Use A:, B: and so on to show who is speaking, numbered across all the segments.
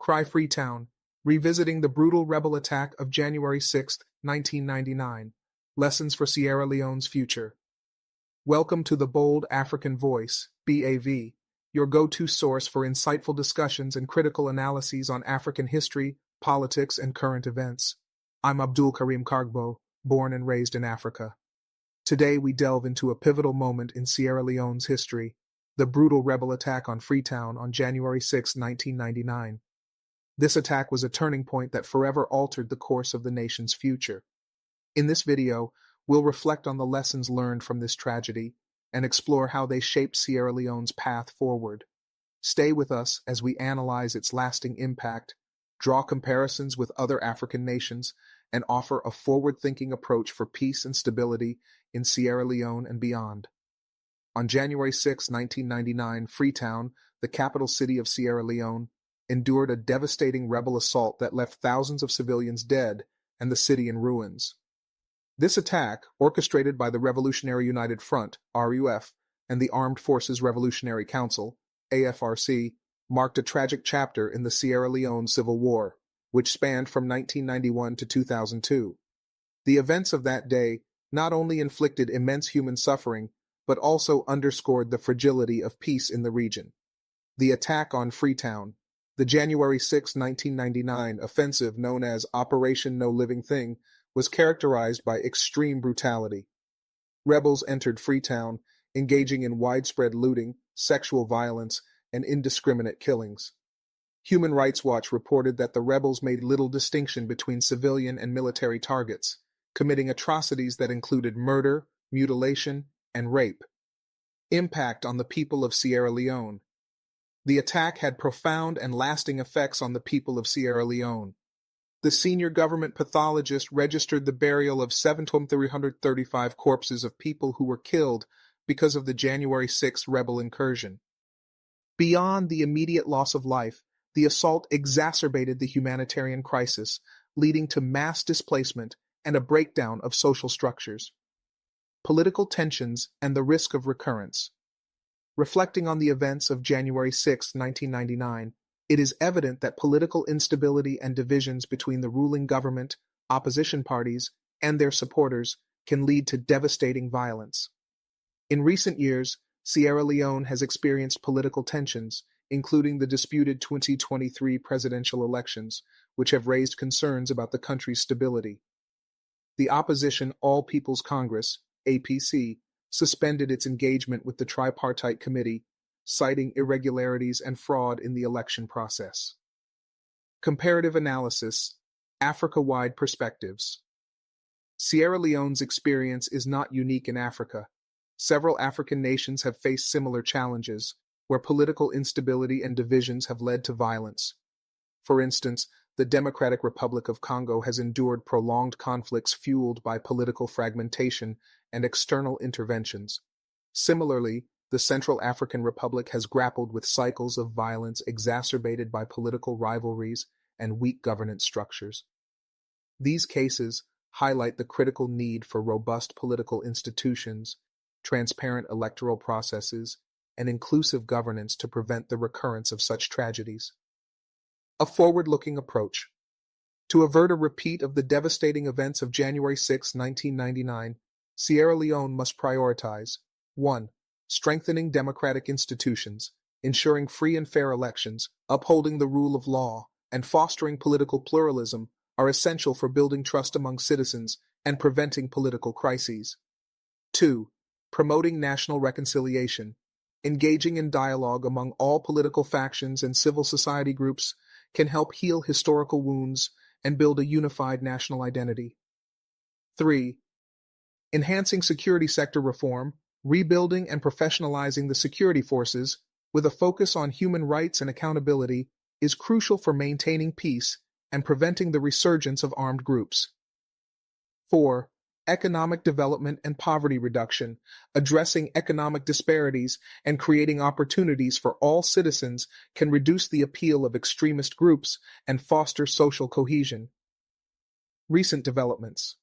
A: Cry Freetown, revisiting the brutal rebel attack of January 6, 1999. Lessons for Sierra Leone's future. Welcome to the Bold African Voice, BAV, your go-to source for insightful discussions and critical analyses on African history, politics, and current events. I'm Abdul Karim Kargbo, born and raised in Africa. Today we delve into a pivotal moment in Sierra Leone's history, the brutal rebel attack on Freetown on January 6, 1999. This attack was a turning point that forever altered the course of the nation's future. In this video, we'll reflect on the lessons learned from this tragedy and explore how they shaped Sierra Leone's path forward. Stay with us as we analyze its lasting impact, draw comparisons with other African nations, and offer a forward-thinking approach for peace and stability in Sierra Leone and beyond. On January 6, 1999, Freetown, the capital city of Sierra Leone, endured a devastating rebel assault that left thousands of civilians dead and the city in ruins. This attack, orchestrated by the Revolutionary United Front, RUF, and the Armed Forces Revolutionary Council, AFRC, marked a tragic chapter in the Sierra Leone Civil War, which spanned from 1991 to 2002. The events of that day not only inflicted immense human suffering, but also underscored the fragility of peace in the region. The attack on Freetown, the January 6, 1999 offensive known as Operation No Living Thing, was characterized by extreme brutality. Rebels entered Freetown, engaging in widespread looting, sexual violence, and indiscriminate killings. Human Rights Watch reported that the rebels made little distinction between civilian and military targets, committing atrocities that included murder, mutilation, and rape. Impact on the people of Sierra Leone. The attack had profound and lasting effects on the people of Sierra Leone. The senior government pathologist registered the burial of 7,335 corpses of people who were killed because of the January 6 rebel incursion. Beyond the immediate loss of life, the assault exacerbated the humanitarian crisis, leading to mass displacement and a breakdown of social structures. Political tensions and the risk of recurrence. Reflecting on the events of January 6, 1999, it is evident that political instability and divisions between the ruling government, opposition parties, and their supporters can lead to devastating violence. In recent years, Sierra Leone has experienced political tensions, including the disputed 2023 presidential elections, which have raised concerns about the country's stability. The opposition All People's Congress, APC, suspended its engagement with the tripartite committee, citing irregularities and fraud in the election process. Comparative analysis, Africa-wide perspectives. Sierra Leone's experience is not unique in Africa. Several African nations have faced similar challenges, where political instability and divisions have led to violence. For instance, the Democratic Republic of Congo has endured prolonged conflicts fueled by political fragmentation and external interventions. Similarly, the Central African Republic has grappled with cycles of violence exacerbated by political rivalries and weak governance structures. These cases highlight the critical need for robust political institutions, transparent electoral processes, and inclusive governance to prevent the recurrence of such tragedies. A forward-looking approach. To avert a repeat of the devastating events of January 6, 1999, Sierra Leone must prioritize 1. Strengthening democratic institutions, ensuring free and fair elections, upholding the rule of law, and fostering political pluralism are essential for building trust among citizens and preventing political crises. 2. Promoting national reconciliation. Engaging in dialogue among all political factions and civil society groups can help heal historical wounds and build a unified national identity. 3. Enhancing security sector reform, rebuilding and professionalizing the security forces with a focus on human rights and accountability is crucial for maintaining peace and preventing the resurgence of armed groups. 4. Economic development and poverty reduction, addressing economic disparities and creating opportunities for all citizens can reduce the appeal of extremist groups and foster social cohesion. Recent developments.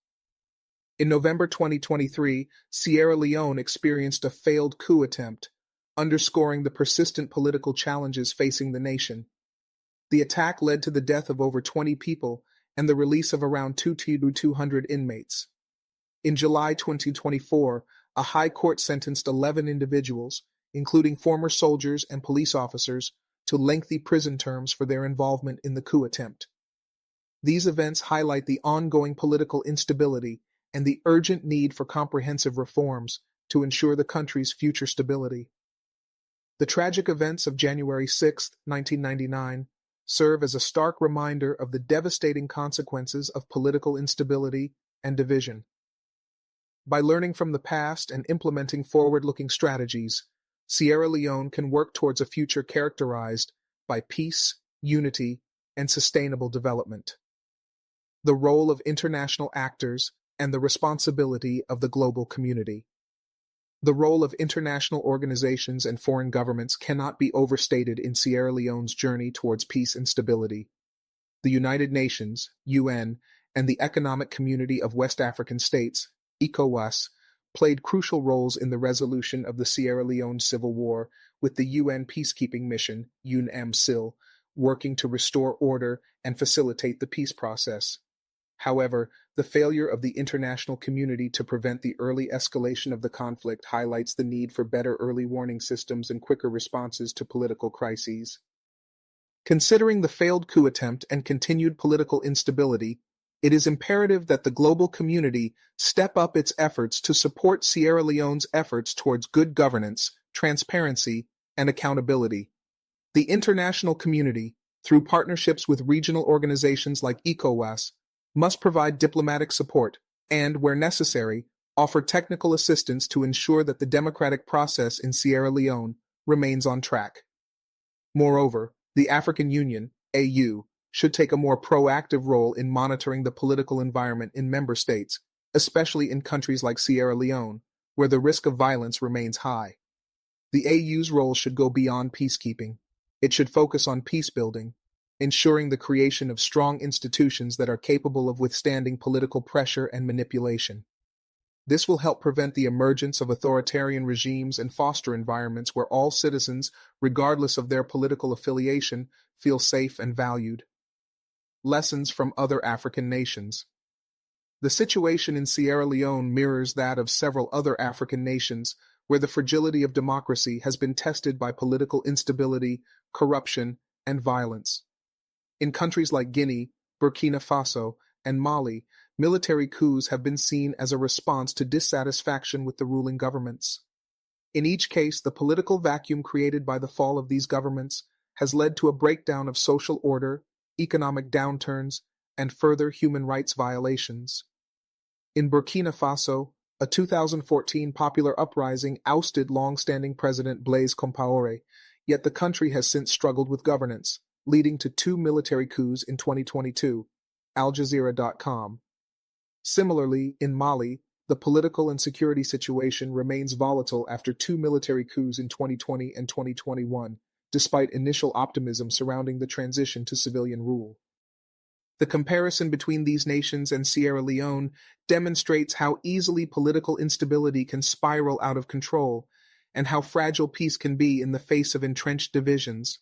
A: In November 2023, Sierra Leone experienced a failed coup attempt, underscoring the persistent political challenges facing the nation. The attack led to the death of over 20 people and the release of around 200 inmates. In July 2024, a high court sentenced 11 individuals, including former soldiers and police officers, to lengthy prison terms for their involvement in the coup attempt. These events highlight the ongoing political instability and the urgent need for comprehensive reforms to ensure the country's future stability. The tragic events of January 6, 1999, serve as a stark reminder of the devastating consequences of political instability and division. By learning from the past and implementing forward-looking strategies, Sierra Leone can work towards a future characterized by peace, unity, and sustainable development. The role of international actors and the responsibility of the global community. The role of international organizations and foreign governments cannot be overstated in Sierra Leone's journey towards peace and stability. The United Nations, UN, and the Economic Community of West African States, ECOWAS, played crucial roles in the resolution of the Sierra Leone Civil War, with the UN peacekeeping mission, UNAMCIL, working to restore order and facilitate the peace process. However, the failure of the international community to prevent the early escalation of the conflict highlights the need for better early warning systems and quicker responses to political crises. Considering the failed coup attempt and continued political instability, it is imperative that the global community step up its efforts to support Sierra Leone's efforts towards good governance, transparency, and accountability. The international community, through partnerships with regional organizations like ECOWAS, must provide diplomatic support and, where necessary, offer technical assistance to ensure that the democratic process in Sierra Leone remains on track. Moreover, the African Union, AU, should take a more proactive role in monitoring the political environment in member states, especially in countries like Sierra Leone, where the risk of violence remains high. The AU's role should go beyond peacekeeping. It should focus on peace building, ensuring the creation of strong institutions that are capable of withstanding political pressure and manipulation. This will help prevent the emergence of authoritarian regimes and foster environments where all citizens, regardless of their political affiliation, feel safe and valued. Lessons from other African nations. The situation in Sierra Leone mirrors that of several other African nations, where the fragility of democracy has been tested by political instability, corruption, and violence. In countries like Guinea, Burkina Faso, and Mali, military coups have been seen as a response to dissatisfaction with the ruling governments. In each case, the political vacuum created by the fall of these governments has led to a breakdown of social order, economic downturns, and further human rights violations. In Burkina Faso, a 2014 popular uprising ousted long-standing President Blaise Compaoré, yet the country has since struggled with governance, leading to 2 military coups in 2022, AlJazeera.com. Similarly, in Mali, the political and security situation remains volatile after 2 military coups in 2020 and 2021, despite initial optimism surrounding the transition to civilian rule. The comparison between these nations and Sierra Leone demonstrates how easily political instability can spiral out of control, and how fragile peace can be in the face of entrenched divisions.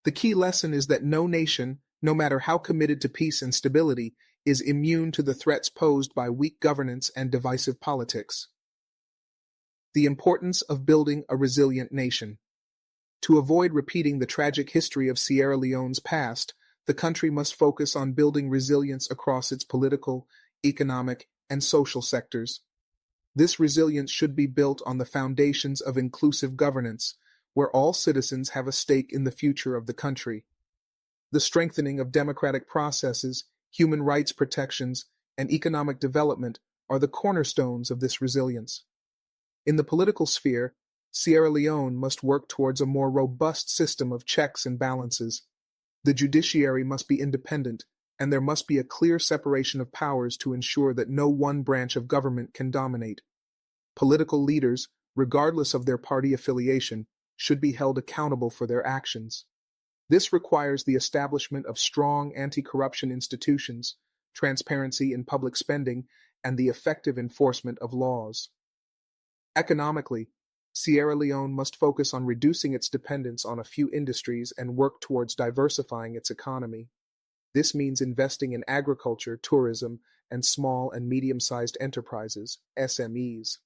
A: The key lesson is that no nation, no matter how committed to peace and stability, is immune to the threats posed by weak governance and divisive politics. The importance of building a resilient nation. To avoid repeating the tragic history of Sierra Leone's past, the country must focus on building resilience across its political, economic, and social sectors. This resilience should be built on the foundations of inclusive governance, where all citizens have a stake in the future of the country. The strengthening of democratic processes, human rights protections, and economic development are the cornerstones of this resilience. In the political sphere, Sierra Leone must work towards a more robust system of checks and balances. The judiciary must be independent, and there must be a clear separation of powers to ensure that no one branch of government can dominate. Political leaders, regardless of their party affiliation, should be held accountable for their actions. This requires the establishment of strong anti-corruption institutions, transparency in public spending, and the effective enforcement of laws. Economically, Sierra Leone must focus on reducing its dependence on a few industries and work towards diversifying its economy. This means investing in agriculture, tourism, and small and medium-sized enterprises, SMEs.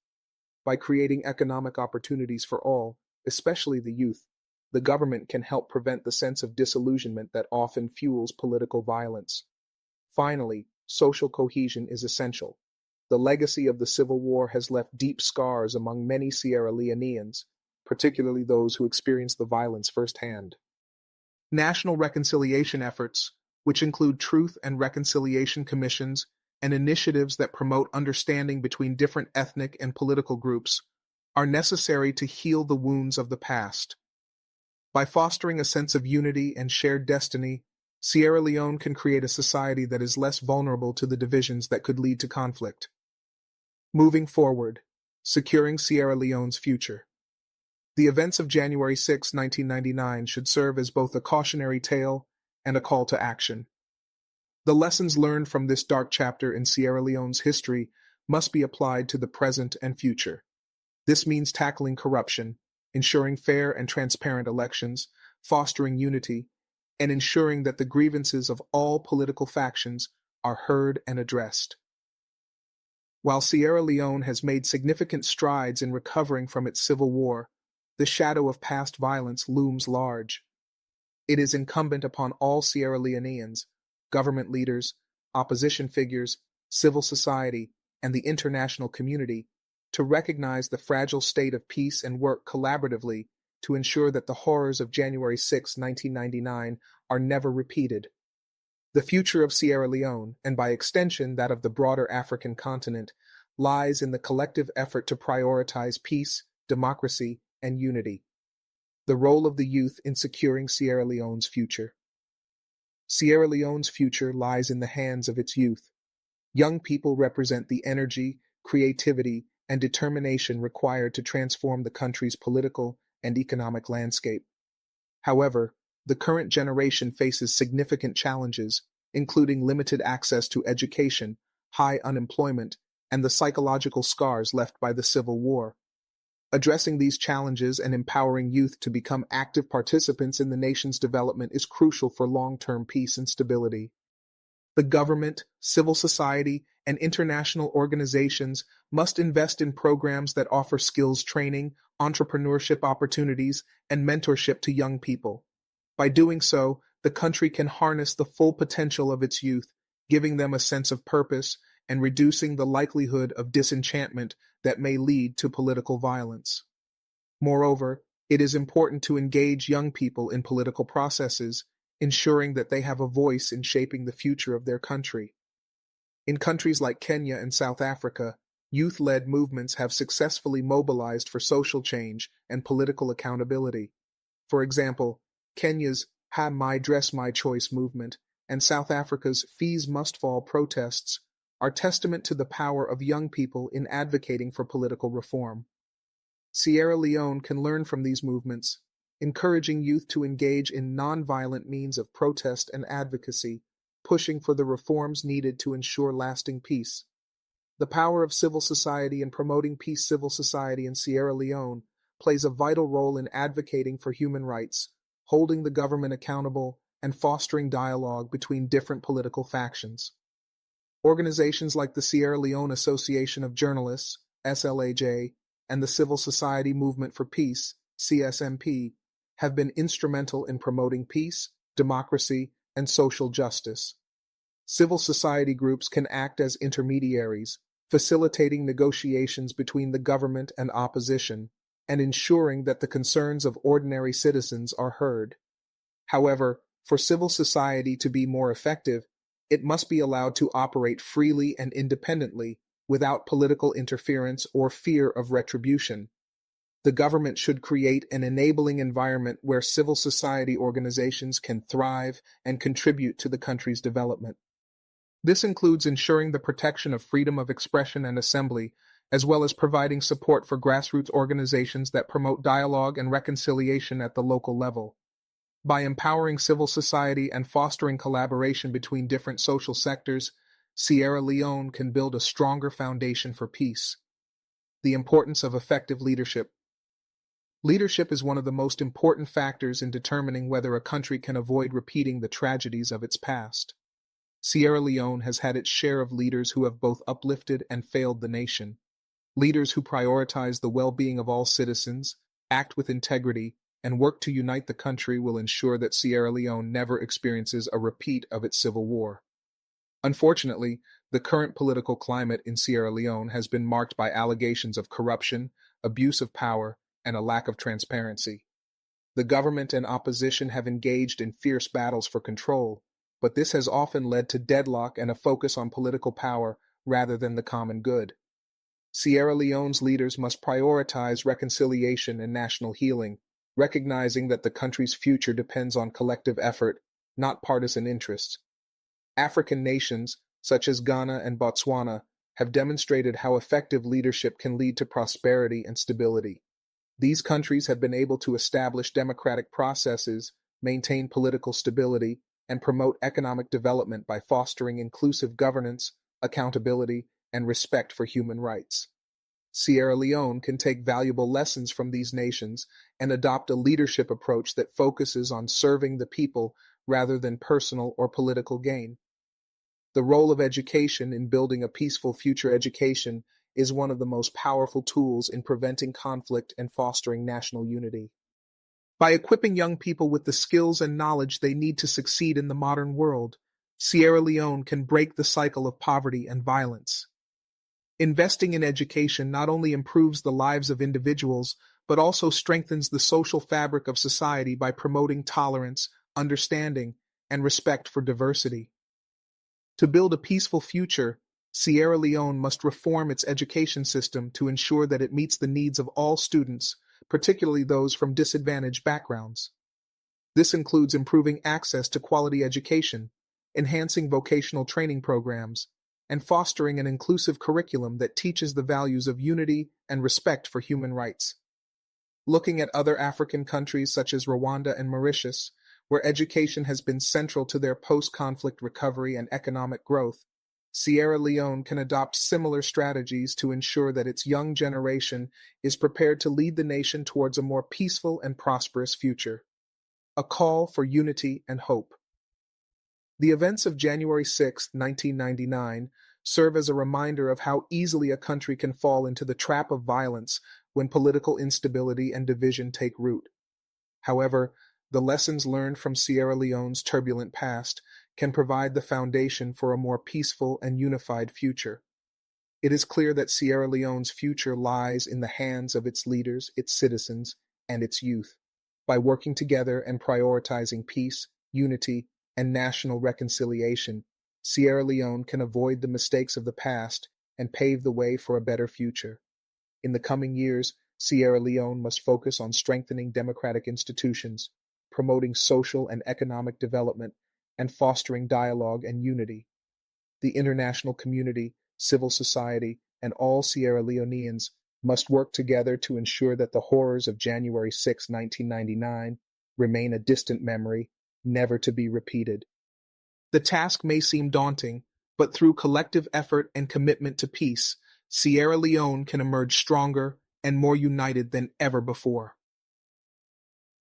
A: By creating economic opportunities for all, especially the youth, the government can help prevent the sense of disillusionment that often fuels political violence. Finally, social cohesion is essential. The legacy of the Civil War has left deep scars among many Sierra Leoneans, particularly those who experienced the violence firsthand. National reconciliation efforts, which include truth and reconciliation commissions and initiatives that promote understanding between different ethnic and political groups, are necessary to heal the wounds of the past. By fostering a sense of unity and shared destiny, Sierra Leone can create a society that is less vulnerable to the divisions that could lead to conflict. Moving forward, securing Sierra Leone's future. The events of January 6, 1999 should serve as both a cautionary tale and a call to action. The lessons learned from this dark chapter in Sierra Leone's history must be applied to the present and future. This means tackling corruption, ensuring fair and transparent elections, fostering unity, and ensuring that the grievances of all political factions are heard and addressed. While Sierra Leone has made significant strides in recovering from its civil war, the shadow of past violence looms large. It is incumbent upon all Sierra Leoneans, government leaders, opposition figures, civil society, and the international community to recognize the fragile state of peace and work collaboratively to ensure that the horrors of January 6, 1999 are never repeated. The future of Sierra Leone, and by extension that of the broader African continent, lies in the collective effort to prioritize peace, democracy, and unity. The role of the youth in securing Sierra Leone's future. Sierra Leone's future lies in the hands of its youth. Young people represent the energy, creativity, and determination required to transform the country's political and economic landscape. However, the current generation faces significant challenges, including limited access to education, high unemployment, and the psychological scars left by the Civil War. Addressing these challenges and empowering youth to become active participants in the nation's development is crucial for long-term peace and stability. The government, civil society, and international organizations must invest in programs that offer skills training, entrepreneurship opportunities, and mentorship to young people. By doing so, the country can harness the full potential of its youth, giving them a sense of purpose and reducing the likelihood of disenchantment that may lead to political violence. Moreover, it is important to engage young people in political processes, ensuring that they have a voice in shaping the future of their country. In countries like Kenya and South Africa, youth-led movements have successfully mobilized for social change and political accountability. For example, Kenya's Have My Dress My Choice movement and South Africa's Fees Must Fall protests are testament to the power of young people in advocating for political reform. Sierra Leone can learn from these movements, encouraging youth to engage in nonviolent means of protest and advocacy, pushing for the reforms needed to ensure lasting peace. The power of civil society in promoting peace. Civil society in Sierra Leone plays a vital role in advocating for human rights, holding the government accountable, and fostering dialogue between different political factions. Organizations like the Sierra Leone Association of Journalists, SLAJ, and the Civil Society Movement for Peace, CSMP, have been instrumental in promoting peace, democracy, and social justice. Civil society groups can act as intermediaries, facilitating negotiations between the government and opposition, and ensuring that the concerns of ordinary citizens are heard. However, for civil society to be more effective, it must be allowed to operate freely and independently, without political interference or fear of retribution. The government should create an enabling environment where civil society organizations can thrive and contribute to the country's development. This includes ensuring the protection of freedom of expression and assembly, as well as providing support for grassroots organizations that promote dialogue and reconciliation at the local level. By empowering civil society and fostering collaboration between different social sectors, Sierra Leone can build a stronger foundation for peace. The importance of effective leadership. Leadership is one of the most important factors in determining whether a country can avoid repeating the tragedies of its past. Sierra Leone has had its share of leaders who have both uplifted and failed the nation. Leaders who prioritize the well-being of all citizens, act with integrity, and work to unite the country will ensure that Sierra Leone never experiences a repeat of its civil war. Unfortunately, the current political climate in Sierra Leone has been marked by allegations of corruption, abuse of power, and a lack of transparency. The government and opposition have engaged in fierce battles for control, but this has often led to deadlock and a focus on political power rather than the common good. Sierra Leone's leaders must prioritize reconciliation and national healing, recognizing that the country's future depends on collective effort, not partisan interests. African nations, such as Ghana and Botswana, have demonstrated how effective leadership can lead to prosperity and stability. These countries have been able to establish democratic processes, maintain political stability, and promote economic development by fostering inclusive governance, accountability, and respect for human rights. Sierra Leone can take valuable lessons from these nations and adopt a leadership approach that focuses on serving the people rather than personal or political gain. The role of education in building a peaceful future. Education is one of the most powerful tools in preventing conflict and fostering national unity. By equipping young people with the skills and knowledge they need to succeed in the modern world, Sierra Leone can break the cycle of poverty and violence. Investing in education not only improves the lives of individuals, but also strengthens the social fabric of society by promoting tolerance, understanding, and respect for diversity. To build a peaceful future, Sierra Leone must reform its education system to ensure that it meets the needs of all students, particularly those from disadvantaged backgrounds. This includes improving access to quality education, enhancing vocational training programs, and fostering an inclusive curriculum that teaches the values of unity and respect for human rights. Looking at other African countries such as Rwanda and Mauritius, where education has been central to their post-conflict recovery and economic growth, Sierra Leone can adopt similar strategies to ensure that its young generation is prepared to lead the nation towards a more peaceful and prosperous future. A call for unity and hope. The events of January 6, 1999, serve as a reminder of how easily a country can fall into the trap of violence when political instability and division take root. However, the lessons learned from Sierra Leone's turbulent past can provide the foundation for a more peaceful and unified future. It is clear that Sierra Leone's future lies in the hands of its leaders, its citizens, and its youth. By working together and prioritizing peace, unity, and national reconciliation, Sierra Leone can avoid the mistakes of the past and pave the way for a better future. In the coming years, Sierra Leone must focus on strengthening democratic institutions, promoting social and economic development, and fostering dialogue and unity. The international community, civil society, and all Sierra Leoneans must work together to ensure that the horrors of January 6, 1999 remain a distant memory, never to be repeated. The task may seem daunting, but through collective effort and commitment to peace, Sierra Leone can emerge stronger and more united than ever before.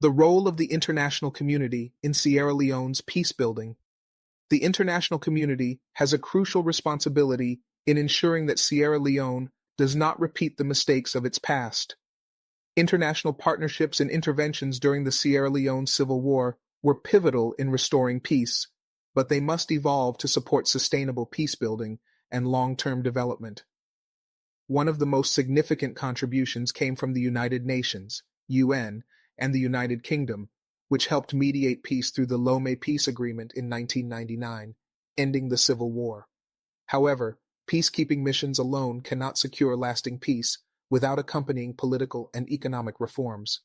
A: The role of the international community in Sierra Leone's peace building. The international community has a crucial responsibility in ensuring that Sierra Leone does not repeat the mistakes of its past. International partnerships and interventions during the Sierra Leone Civil War were pivotal in restoring peace, but they must evolve to support sustainable peace building and long-term development. One of the most significant contributions came from the United Nations, UN, and the United Kingdom, which helped mediate peace through the Lomé Peace Agreement in 1999, ending the Civil War. However, peacekeeping missions alone cannot secure lasting peace without accompanying political and economic reforms.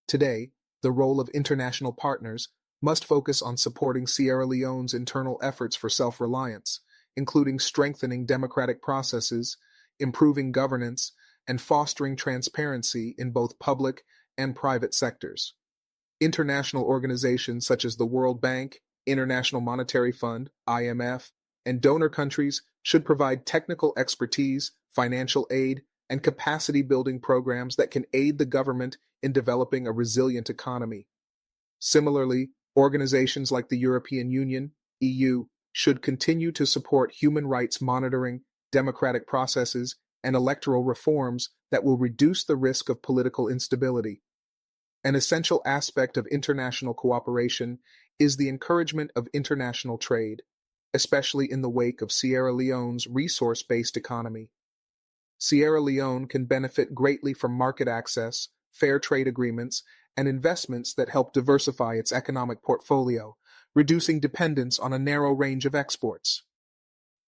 A: Today, the role of international partners must focus on supporting Sierra Leone's internal efforts for self-reliance, including strengthening democratic processes, improving governance, and fostering transparency in both public and private sectors. International organizations such as the World Bank, International Monetary Fund, IMF, and donor countries should provide technical expertise, financial aid, and capacity-building programs that can aid the government in developing a resilient economy. Similarly, organizations like the European Union, EU, should continue to support human rights monitoring, democratic processes, and electoral reforms that will reduce the risk of political instability. An essential aspect of international cooperation is the encouragement of international trade, especially in the wake of Sierra Leone's resource-based economy. Sierra Leone can benefit greatly from market access, fair trade agreements, and investments that help diversify its economic portfolio, reducing dependence on a narrow range of exports.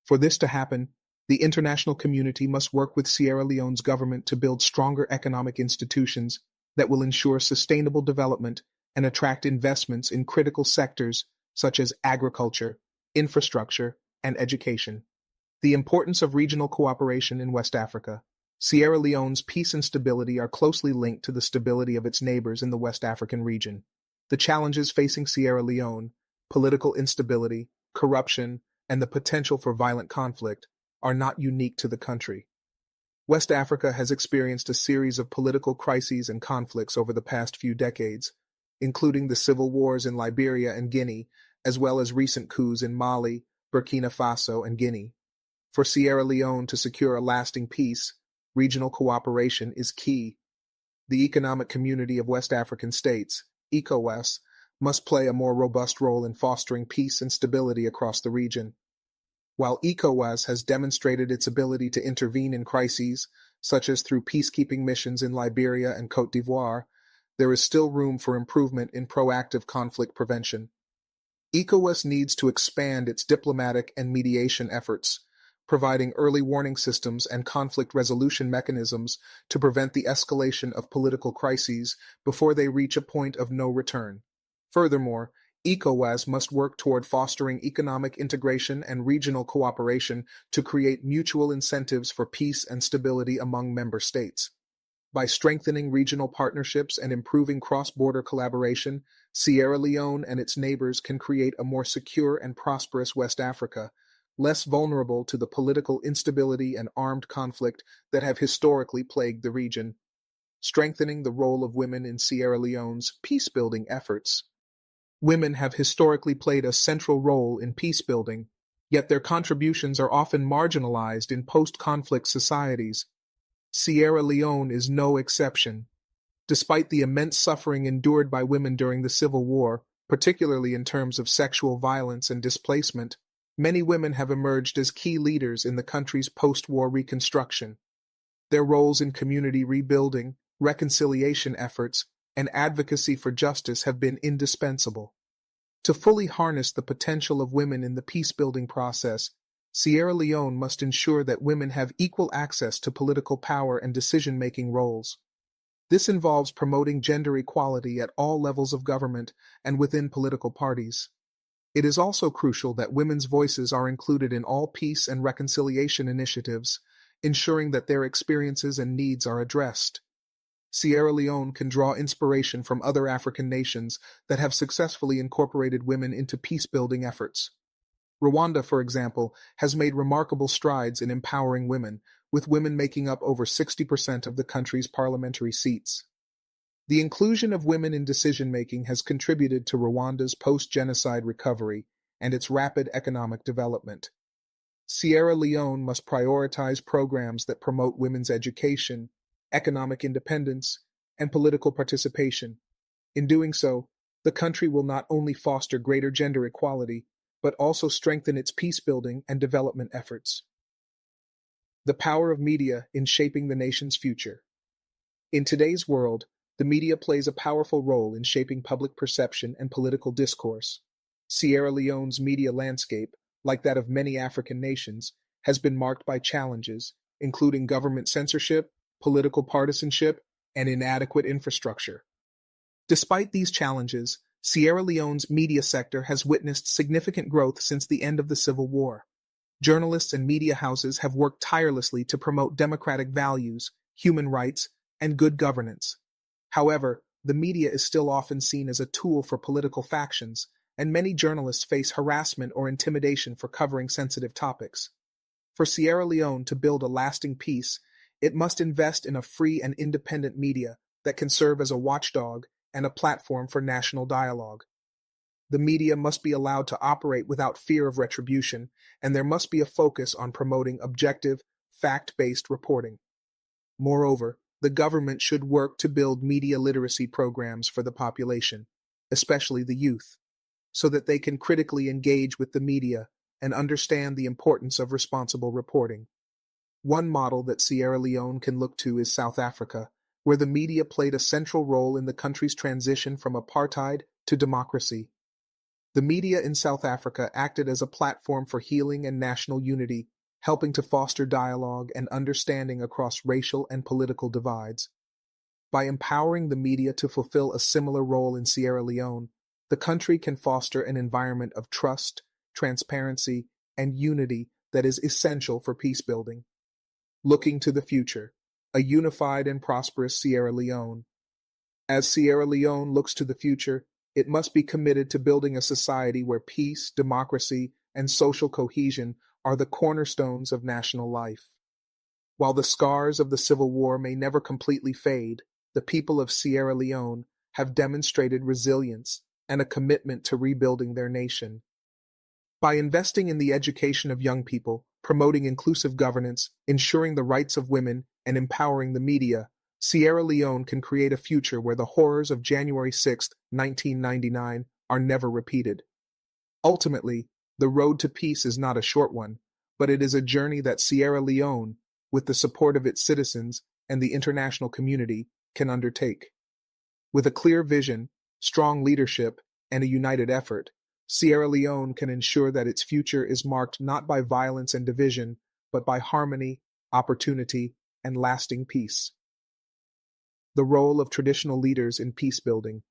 A: For this to happen, the international community must work with Sierra Leone's government to build stronger economic institutions that will ensure sustainable development and attract investments in critical sectors such as agriculture, infrastructure, and education. The importance of regional cooperation in West Africa. Sierra Leone's peace and stability are closely linked to the stability of its neighbors in the West African region. The challenges facing Sierra Leone, political instability, corruption, and the potential for violent conflict, are not unique to the country. West Africa has experienced a series of political crises and conflicts over the past few decades, including the civil wars in Liberia and Guinea, as well as recent coups in Mali, Burkina Faso, and Guinea. For Sierra Leone to secure a lasting peace, regional cooperation is key. The Economic Community of West African States, ECOWAS, must play a more robust role in fostering peace and stability across the region. While ECOWAS has demonstrated its ability to intervene in crises, such as through peacekeeping missions in Liberia and Côte d'Ivoire, there is still room for improvement in proactive conflict prevention. ECOWAS needs to expand its diplomatic and mediation efforts, providing early warning systems and conflict resolution mechanisms to prevent the escalation of political crises before they reach a point of no return. Furthermore, ECOWAS must work toward fostering economic integration and regional cooperation to create mutual incentives for peace and stability among member states. By strengthening regional partnerships and improving cross-border collaboration, Sierra Leone and its neighbors can create a more secure and prosperous West Africa, less vulnerable to the political instability and armed conflict that have historically plagued the region. Strengthening the role of women in Sierra Leone's peace-building efforts. Women have historically played a central role in peace-building, yet their contributions are often marginalized in post-conflict societies. Sierra Leone is no exception. Despite the immense suffering endured by women during the Civil War, particularly in terms of sexual violence and displacement, many women have emerged as key leaders in the country's post-war reconstruction. Their roles in community rebuilding, reconciliation efforts, and advocacy for justice have been indispensable. To fully harness the potential of women in the peace-building process, Sierra Leone must ensure that women have equal access to political power and decision-making roles. This involves promoting gender equality at all levels of government and within political parties. It is also crucial that women's voices are included in all peace and reconciliation initiatives, ensuring that their experiences and needs are addressed. Sierra Leone can draw inspiration from other African nations that have successfully incorporated women into peace-building efforts. Rwanda, for example, has made remarkable strides in empowering women, with women making up over 60% of the country's parliamentary seats. The inclusion of women in decision-making has contributed to Rwanda's post-genocide recovery and its rapid economic development. Sierra Leone must prioritize programs that promote women's education, economic independence, and political participation. In doing so, the country will not only foster greater gender equality, but also strengthen its peace-building and development efforts. The power of media in shaping the nation's future. In today's world, the media plays a powerful role in shaping public perception and political discourse. Sierra Leone's media landscape, like that of many African nations, has been marked by challenges, including government censorship, political partisanship, and inadequate infrastructure. Despite these challenges, Sierra Leone's media sector has witnessed significant growth since the end of the Civil War. Journalists and media houses have worked tirelessly to promote democratic values, human rights, and good governance. However, the media is still often seen as a tool for political factions, and many journalists face harassment or intimidation for covering sensitive topics. For Sierra Leone to build a lasting peace, it must invest in a free and independent media that can serve as a watchdog and a platform for national dialogue. The media must be allowed to operate without fear of retribution, and there must be a focus on promoting objective, fact-based reporting. Moreover, the government should work to build media literacy programs for the population, especially the youth, so that they can critically engage with the media and understand the importance of responsible reporting. One model that Sierra Leone can look to is South Africa, where the media played a central role in the country's transition from apartheid to democracy. The media in South Africa acted as a platform for healing and national unity, helping to foster dialogue and understanding across racial and political divides. By empowering the media to fulfill a similar role in Sierra Leone, the country can foster an environment of trust, transparency, and unity that is essential for peace building. Looking to the future, a unified and prosperous Sierra Leone. As Sierra Leone looks to the future, it must be committed to building a society where peace, democracy, and social cohesion are the cornerstones of national life. While the scars of the Civil War may never completely fade, the people of Sierra Leone have demonstrated resilience and a commitment to rebuilding their nation. By investing in the education of young people, promoting inclusive governance, ensuring the rights of women, and empowering the media, Sierra Leone can create a future where the horrors of January 6, 1999 are never repeated. Ultimately, the road to peace is not a short one, but it is a journey that Sierra Leone, with the support of its citizens and the international community, can undertake. With a clear vision, strong leadership, and a united effort, Sierra Leone can ensure that its future is marked not by violence and division, but by harmony, opportunity, and lasting peace. The role of traditional leaders in peace building.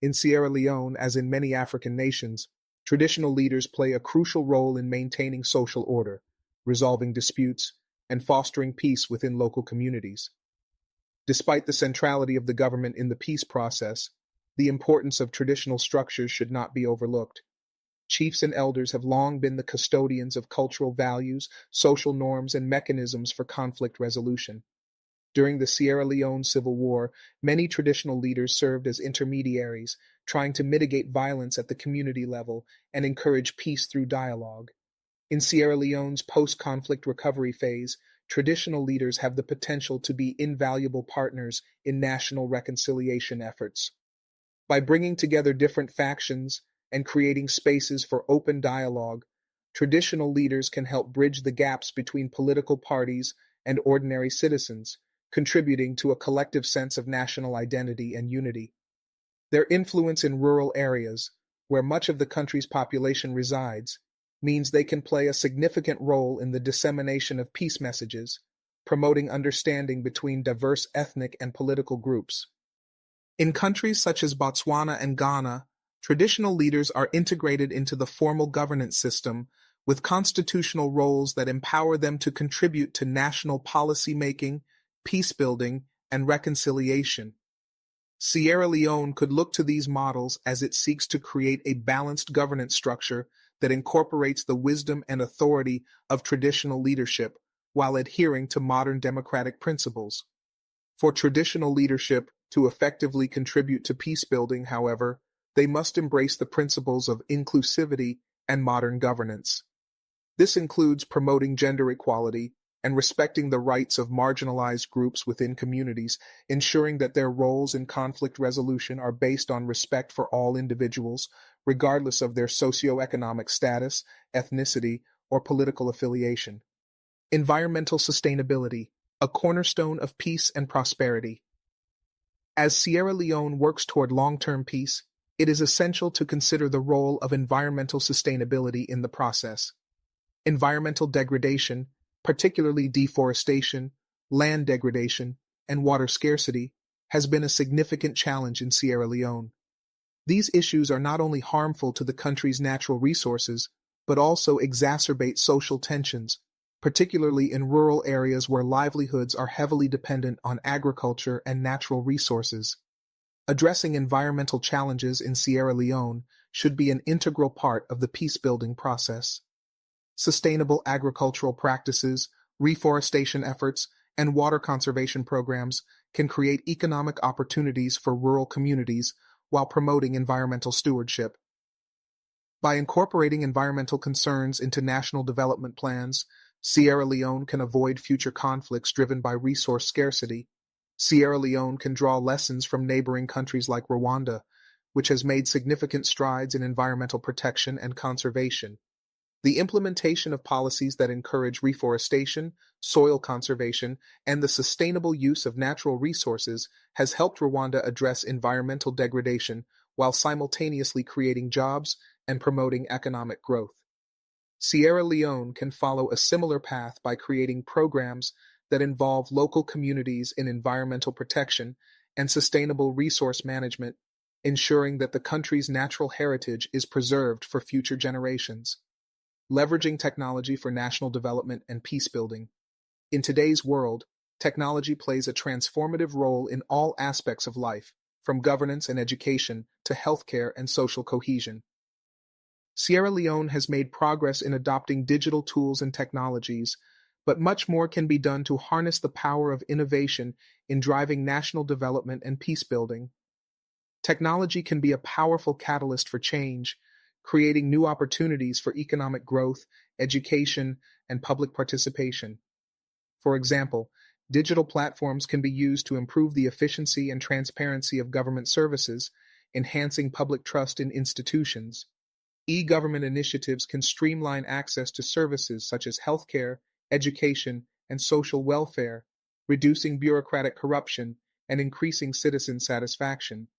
A: In Sierra Leone, as in many African nations, traditional leaders play a crucial role in maintaining social order, resolving disputes, and fostering peace within local communities. Despite the centrality of the government in the peace process, the importance of traditional structures should not be overlooked. Chiefs and elders have long been the custodians of cultural values, social norms, and mechanisms for conflict resolution. During the Sierra Leone Civil War, many traditional leaders served as intermediaries, trying to mitigate violence at the community level and encourage peace through dialogue. In Sierra Leone's post-conflict recovery phase, traditional leaders have the potential to be invaluable partners in national reconciliation efforts. By bringing together different factions and creating spaces for open dialogue, traditional leaders can help bridge the gaps between political parties and ordinary citizens, contributing to a collective sense of national identity and unity. Their influence in rural areas, where much of the country's population resides, means they can play a significant role in the dissemination of peace messages, promoting understanding between diverse ethnic and political groups. In countries such as Botswana and Ghana, traditional leaders are integrated into the formal governance system with constitutional roles that empower them to contribute to national policy-making, peace-building, and reconciliation. Sierra Leone could look to these models as it seeks to create a balanced governance structure that incorporates the wisdom and authority of traditional leadership while adhering to modern democratic principles. For traditional leadership to effectively contribute to peace building, however, they must embrace the principles of inclusivity and modern governance. This includes promoting gender equality and respecting the rights of marginalized groups within communities, ensuring that their roles in conflict resolution are based on respect for all individuals, regardless of their socioeconomic status, ethnicity, or political affiliation. Environmental sustainability, a cornerstone of peace and prosperity. As Sierra Leone works toward long-term peace, it is essential to consider the role of environmental sustainability in the process. Environmental degradation, particularly deforestation, land degradation, and water scarcity, has been a significant challenge in Sierra Leone. These issues are not only harmful to the country's natural resources, but also exacerbate social tensions, particularly in rural areas where livelihoods are heavily dependent on agriculture and natural resources. Addressing environmental challenges in Sierra Leone should be an integral part of the peace-building process. Sustainable agricultural practices, reforestation efforts, and water conservation programs can create economic opportunities for rural communities while promoting environmental stewardship. By incorporating environmental concerns into national development plans, Sierra Leone can avoid future conflicts driven by resource scarcity. Sierra Leone can draw lessons from neighboring countries like Rwanda, which has made significant strides in environmental protection and conservation. The implementation of policies that encourage reforestation, soil conservation, and the sustainable use of natural resources has helped Rwanda address environmental degradation while simultaneously creating jobs and promoting economic growth. Sierra Leone can follow a similar path by creating programs that involve local communities in environmental protection and sustainable resource management, ensuring that the country's natural heritage is preserved for future generations. Leveraging technology for national development and peace building. In today's world, technology plays a transformative role in all aspects of life, from governance and education to healthcare and social cohesion. Sierra Leone has made progress in adopting digital tools and technologies, but much more can be done to harness the power of innovation in driving national development and peace building. Technology can be a powerful catalyst for change, creating new opportunities for economic growth, education, and public participation. For example, digital platforms can be used to improve the efficiency and transparency of government services, enhancing public trust in institutions. E-government initiatives can streamline access to services such as healthcare, education, and social welfare, reducing bureaucratic corruption and increasing citizen satisfaction.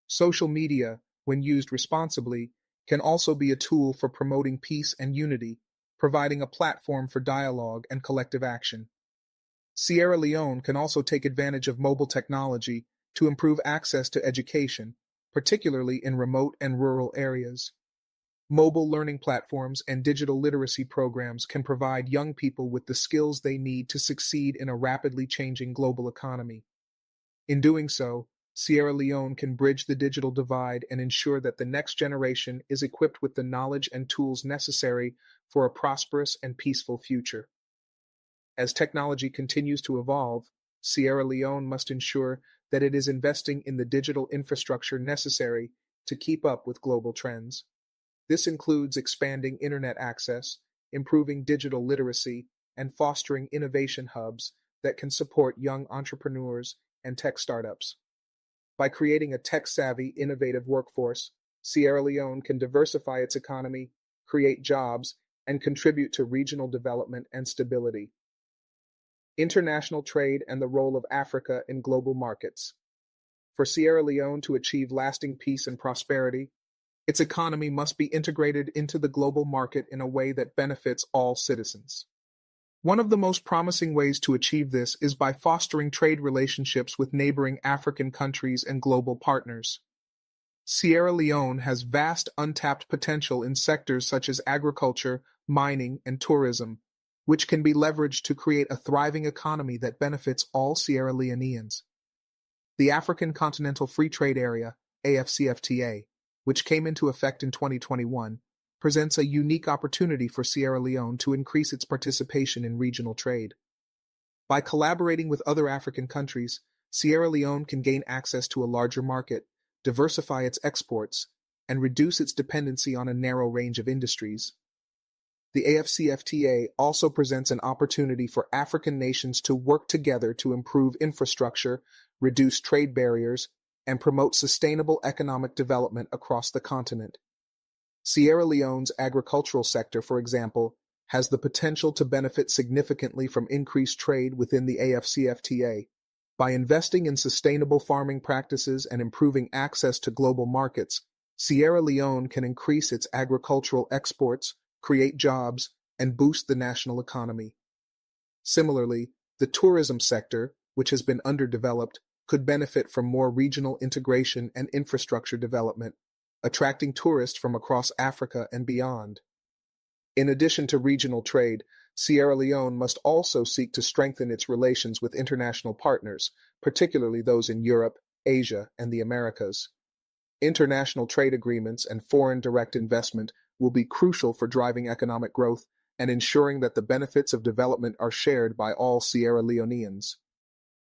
A: Social media, when used responsibly, can also be a tool for promoting peace and unity, providing a platform for dialogue and collective action. Sierra Leone can also take advantage of mobile technology to improve access to education, particularly in remote and rural areas. Mobile learning platforms and digital literacy programs can provide young people with the skills they need to succeed in a rapidly changing global economy. In doing so, Sierra Leone can bridge the digital divide and ensure that the next generation is equipped with the knowledge and tools necessary for a prosperous and peaceful future. As technology continues to evolve, Sierra Leone must ensure that it is investing in the digital infrastructure necessary to keep up with global trends. This includes expanding internet access, improving digital literacy, and fostering innovation hubs that can support young entrepreneurs and tech startups. By creating a tech-savvy, innovative workforce, Sierra Leone can diversify its economy, create jobs, and contribute to regional development and stability. International trade and the role of Africa in global markets. For Sierra Leone to achieve lasting peace and prosperity, its economy must be integrated into the global market in a way that benefits all citizens. One of the most promising ways to achieve this is by fostering trade relationships with neighboring African countries and global partners. Sierra Leone has vast untapped potential in sectors such as agriculture, mining, and tourism, which can be leveraged to create a thriving economy that benefits all Sierra Leoneans. The African Continental Free Trade Area, AFCFTA, which came into effect in 2021, presents a unique opportunity for Sierra Leone to increase its participation in regional trade. By collaborating with other African countries, Sierra Leone can gain access to a larger market, diversify its exports, and reduce its dependency on a narrow range of industries. The AFCFTA also presents an opportunity for African nations to work together to improve infrastructure, reduce trade barriers, and promote sustainable economic development across the continent. Sierra Leone's agricultural sector, for example, has the potential to benefit significantly from increased trade within the AFCFTA. By investing in sustainable farming practices and improving access to global markets, Sierra Leone can increase its agricultural exports, create jobs, and boost the national economy. Similarly, the tourism sector, which has been underdeveloped, could benefit from more regional integration and infrastructure development, attracting tourists from across Africa and beyond. In addition to regional trade, Sierra Leone must also seek to strengthen its relations with international partners, particularly those in Europe, Asia, and the Americas. International trade agreements and foreign direct investment will be crucial for driving economic growth and ensuring that the benefits of development are shared by all Sierra Leoneans.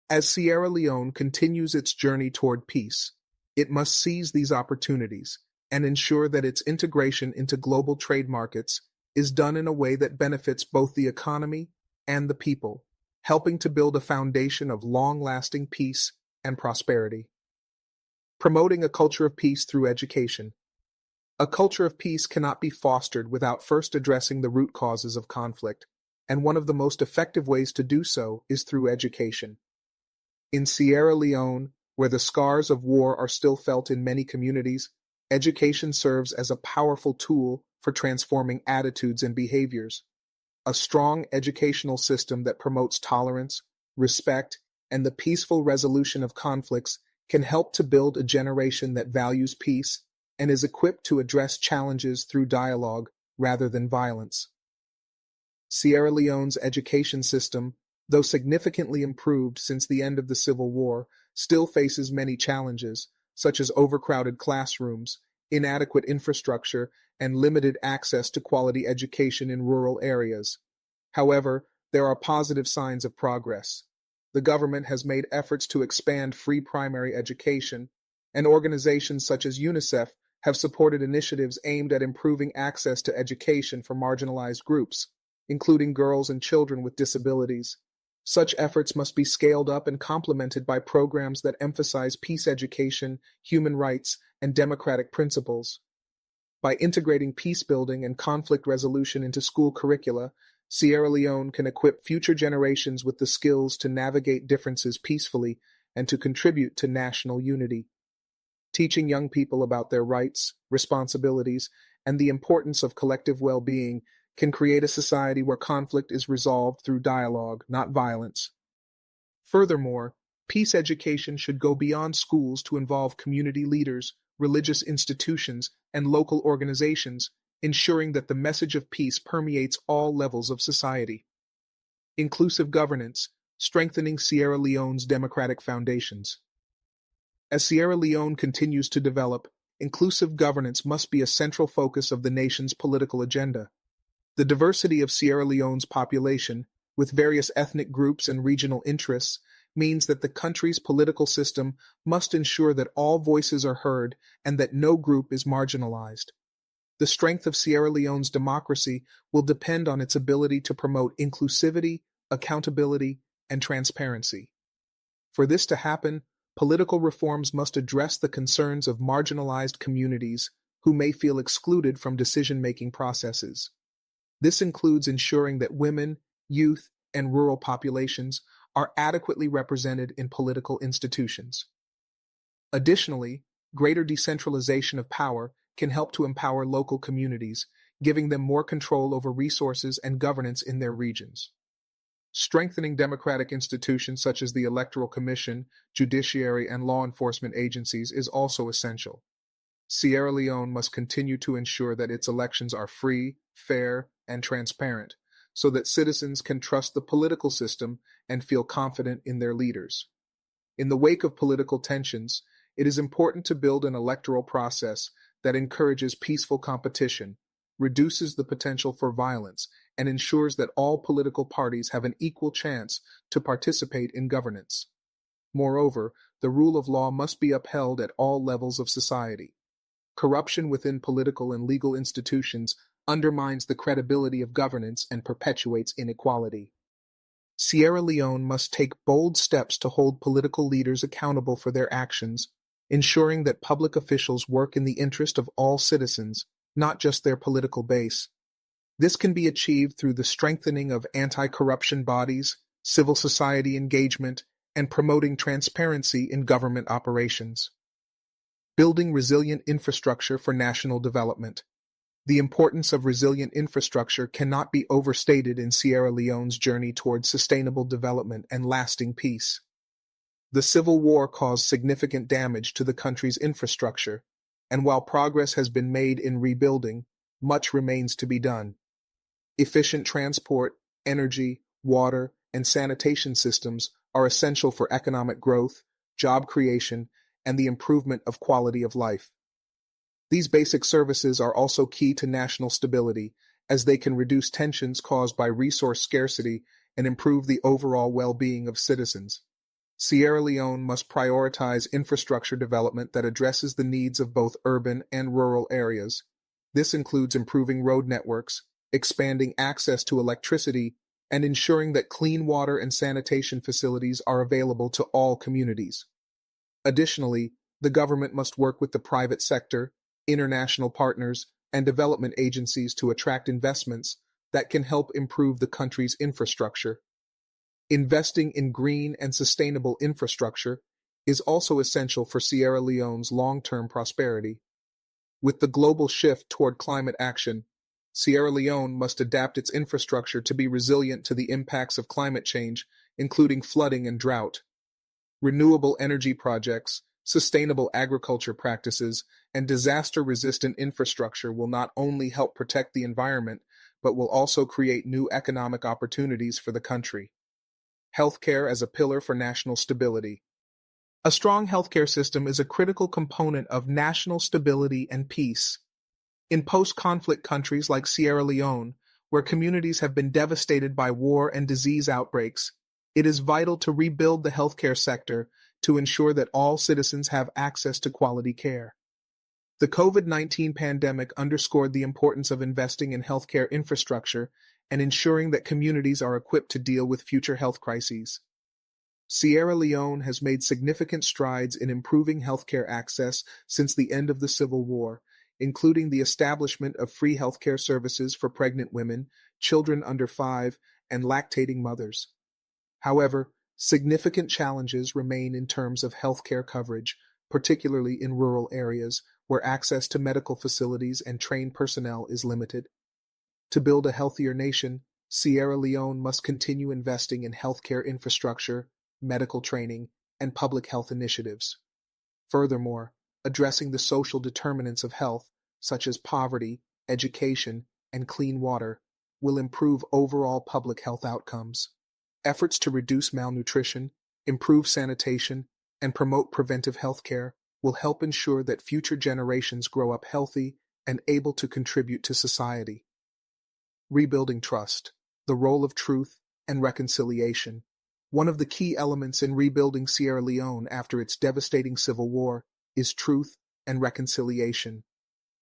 A: As Sierra Leone continues its journey toward peace, it must seize these opportunities and ensure that its integration into global trade markets is done in a way that benefits both the economy and the people, helping to build a foundation of long-lasting peace and prosperity. Promoting a culture of peace through education. A culture of peace cannot be fostered without first addressing the root causes of conflict, and one of the most effective ways to do so is through education. In Sierra Leone, where the scars of war are still felt in many communities, education serves as a powerful tool for transforming attitudes and behaviors. A strong educational system that promotes tolerance, respect, and the peaceful resolution of conflicts can help to build a generation that values peace and is equipped to address challenges through dialogue rather than violence. Sierra Leone's education system, though significantly improved since the end of the Civil War, still faces many challenges, such as overcrowded classrooms, inadequate infrastructure, and limited access to quality education in rural areas. However, there are positive signs of progress. The government has made efforts to expand free primary education, and organizations such as UNICEF have supported initiatives aimed at improving access to education for marginalized groups, including girls and children with disabilities. Such efforts must be scaled up and complemented by programs that emphasize peace education, human rights, and democratic principles. By integrating peace building and conflict resolution into school curricula, Sierra Leone can equip future generations with the skills to navigate differences peacefully and to contribute to national unity. Teaching young people about their rights, responsibilities, and the importance of collective well-being can create a society where conflict is resolved through dialogue, not violence. Furthermore, peace education should go beyond schools to involve community leaders, religious institutions, and local organizations, ensuring that the message of peace permeates all levels of society. Inclusive governance, strengthening Sierra Leone's democratic foundations. As Sierra Leone continues to develop, inclusive governance must be a central focus of the nation's political agenda. The diversity of Sierra Leone's population, with various ethnic groups and regional interests, means that the country's political system must ensure that all voices are heard and that no group is marginalized. The strength of Sierra Leone's democracy will depend on its ability to promote inclusivity, accountability, and transparency. For this to happen, political reforms must address the concerns of marginalized communities who may feel excluded from decision-making processes. This includes ensuring that women, youth, and rural populations are adequately represented in political institutions. Additionally, greater decentralization of power can help to empower local communities, giving them more control over resources and governance in their regions. Strengthening democratic institutions such as the Electoral Commission, judiciary, and law enforcement agencies is also essential. Sierra Leone must continue to ensure that its elections are free, fair, and transparent, so that citizens can trust the political system and feel confident in their leaders. In the wake of political tensions, it is important to build an electoral process that encourages peaceful competition, reduces the potential for violence, and ensures that all political parties have an equal chance to participate in governance. Moreover, the rule of law must be upheld at all levels of society. Corruption within political and legal institutions undermines the credibility of governance and perpetuates inequality. Sierra Leone must take bold steps to hold political leaders accountable for their actions, ensuring that public officials work in the interest of all citizens, not just their political base. This can be achieved through the strengthening of anti-corruption bodies, civil society engagement, and promoting transparency in government operations. Building resilient infrastructure for national development. The importance of resilient infrastructure cannot be overstated in Sierra Leone's journey towards sustainable development and lasting peace. The Civil War caused significant damage to the country's infrastructure, and while progress has been made in rebuilding, much remains to be done. Efficient transport, energy, water, and sanitation systems are essential for economic growth, job creation, and the improvement of quality of life. These basic services are also key to national stability, as they can reduce tensions caused by resource scarcity and improve the overall well-being of citizens. Sierra Leone must prioritize infrastructure development that addresses the needs of both urban and rural areas. This includes improving road networks, expanding access to electricity, and ensuring that clean water and sanitation facilities are available to all communities. Additionally, the government must work with the private sector, international partners, and development agencies to attract investments that can help improve the country's infrastructure. Investing in green and sustainable infrastructure is also essential for Sierra Leone's long-term prosperity. With the global shift toward climate action, Sierra Leone must adapt its infrastructure to be resilient to the impacts of climate change, including flooding and drought. Renewable energy projects, sustainable agriculture practices, and disaster-resistant infrastructure will not only help protect the environment, but will also create new economic opportunities for the country. Healthcare as a pillar for national stability. A strong healthcare system is a critical component of national stability and peace. In post-conflict countries like Sierra Leone, where communities have been devastated by war and disease outbreaks, it is vital to rebuild the healthcare sector to ensure that all citizens have access to quality care. The COVID-19 pandemic underscored the importance of investing in healthcare infrastructure and ensuring that communities are equipped to deal with future health crises. Sierra Leone has made significant strides in improving healthcare access since the end of the Civil War, including the establishment of free healthcare services for pregnant women, children under 5, and lactating mothers. However, significant challenges remain in terms of healthcare coverage, particularly in rural areas where access to medical facilities and trained personnel is limited. To build a healthier nation, Sierra Leone must continue investing in healthcare infrastructure, medical training, and public health initiatives. Furthermore, addressing the social determinants of health, such as poverty, education, and clean water, will improve overall public health outcomes. Efforts to reduce malnutrition, improve sanitation, and promote preventive health care will help ensure that future generations grow up healthy and able to contribute to society. Rebuilding trust, the role of truth and reconciliation. One of the key elements in rebuilding Sierra Leone after its devastating civil war is truth and reconciliation.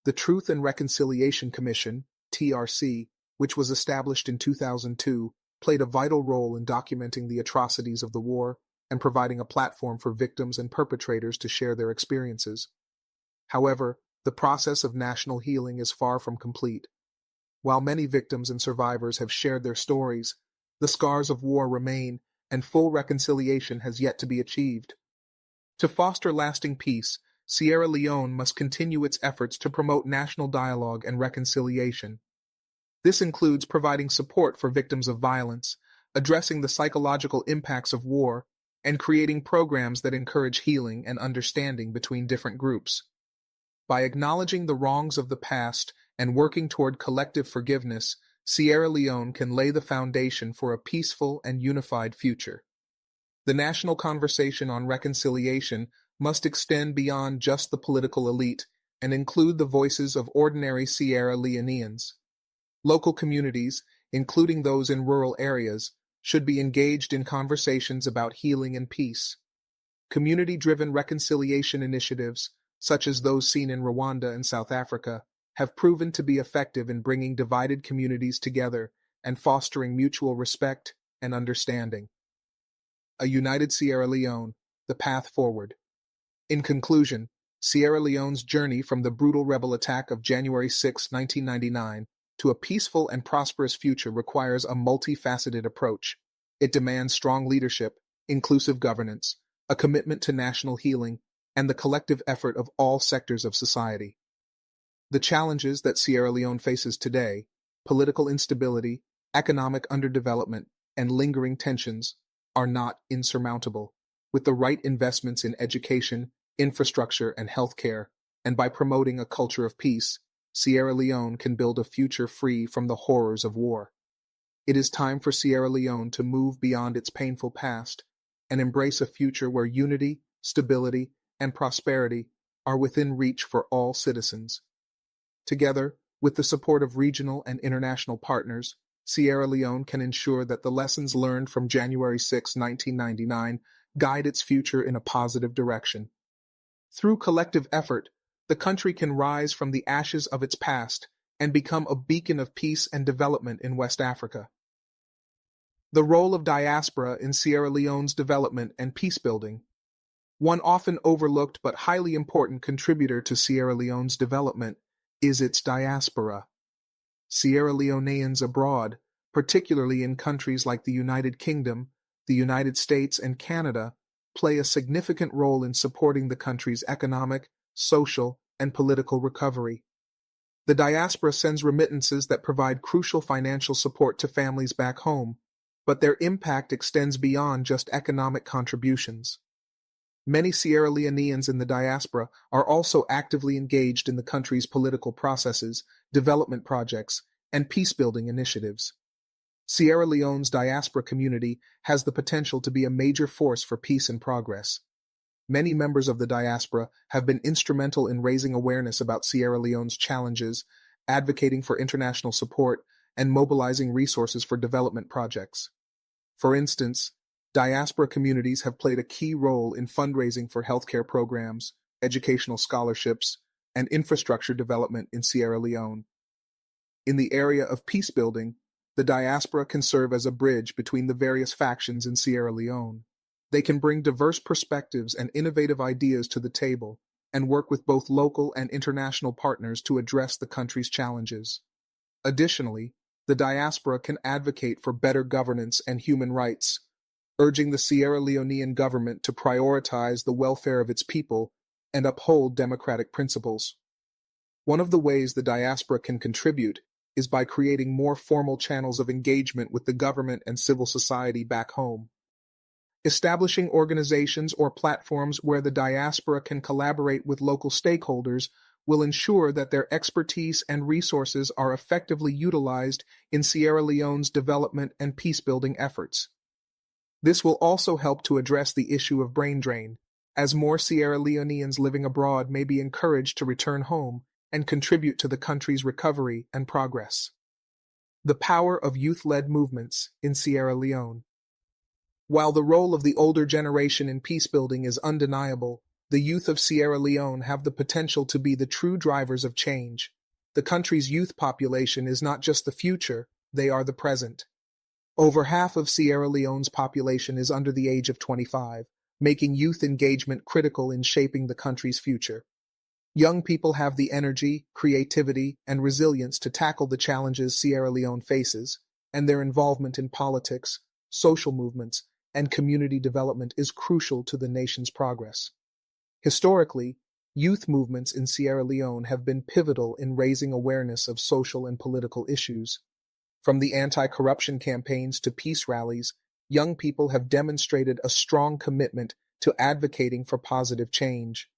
A: The Truth and Reconciliation Commission, TRC, which was established in 2002, played a vital role in documenting the atrocities of the war and providing a platform for victims and perpetrators to share their experiences. However, the process of national healing is far from complete. While many victims and survivors have shared their stories, the scars of war remain, and full reconciliation has yet to be achieved. To foster lasting peace, Sierra Leone must continue its efforts to promote national dialogue and reconciliation. This includes providing support for victims of violence, addressing the psychological impacts of war, and creating programs that encourage healing and understanding between different groups. By acknowledging the wrongs of the past and working toward collective forgiveness, Sierra Leone can lay the foundation for a peaceful and unified future. The national conversation on reconciliation must extend beyond just the political elite and include the voices of ordinary Sierra Leoneans. Local communities, including those in rural areas, should be engaged in conversations about healing and peace. Community-driven reconciliation initiatives, such as those seen in Rwanda and South Africa, have proven to be effective in bringing divided communities together and fostering mutual respect and understanding. A united Sierra Leone, the path forward. In conclusion, Sierra Leone's journey from the brutal rebel attack of January 6, 1999, to a peaceful and prosperous future requires a multifaceted approach. It demands strong leadership, inclusive governance, a commitment to national healing, and the collective effort of all sectors of society. The challenges that Sierra Leone faces today, political instability, economic underdevelopment, and lingering tensions, are not insurmountable. With the right investments in education, infrastructure, and healthcare, and by promoting a culture of peace, Sierra Leone can build a future free from the horrors of war. It is time for Sierra Leone to move beyond its painful past and embrace a future where unity, stability, and prosperity are within reach for all citizens. Together, With the support of regional and international partners, Sierra Leone can ensure that the lessons learned from January 6, 1999 guide its future in a positive direction. Through collective effort, the country can rise from the ashes of its past and become a beacon of peace and development in West Africa. The role of diaspora in Sierra Leone's development and peacebuilding. One often overlooked but highly important contributor to Sierra Leone's development is its diaspora. Sierra Leoneans abroad, particularly in countries like the United Kingdom, the United States, and Canada, play a significant role in supporting the country's economic, social, and political recovery. The diaspora sends remittances that provide crucial financial support to families back home, but their impact extends beyond just economic contributions. Many Sierra Leoneans in the diaspora are also actively engaged in the country's political processes, development projects, and peacebuilding initiatives. Sierra Leone's diaspora community has the potential to be a major force for peace and progress. Many members of the diaspora have been instrumental in raising awareness about Sierra Leone's challenges, advocating for international support, and mobilizing resources for development projects. For instance, diaspora communities have played a key role in fundraising for healthcare programs, educational scholarships, and infrastructure development in Sierra Leone. In the area of peacebuilding, the diaspora can serve as a bridge between the various factions in Sierra Leone. They can bring diverse perspectives and innovative ideas to the table and work with both local and international partners to address the country's challenges. Additionally, the diaspora can advocate for better governance and human rights, urging the Sierra Leonean government to prioritize the welfare of its people and uphold democratic principles. One of the ways the diaspora can contribute is by creating more formal channels of engagement with the government and civil society back home. Establishing organizations or platforms where the diaspora can collaborate with local stakeholders will ensure that their expertise and resources are effectively utilized in Sierra Leone's development and peacebuilding efforts. This will also help to address the issue of brain drain, as more Sierra Leoneans living abroad may be encouraged to return home and contribute to the country's recovery and progress. The power of youth-led movements in Sierra Leone. While the role of the older generation in peacebuilding is undeniable, the youth of Sierra Leone have the potential to be the true drivers of change. The country's youth population is not just the future, they are the present. Over half of Sierra Leone's population is under the age of 25, making youth engagement critical in shaping the country's future. Young people have the energy, creativity, and resilience to tackle the challenges Sierra Leone faces, and their involvement in politics, social movements, and community development is crucial to the nation's progress. Historically, youth movements in Sierra Leone have been pivotal in raising awareness of social and political issues. From the anti-corruption campaigns to peace rallies, young people have demonstrated a strong commitment to advocating for positive change.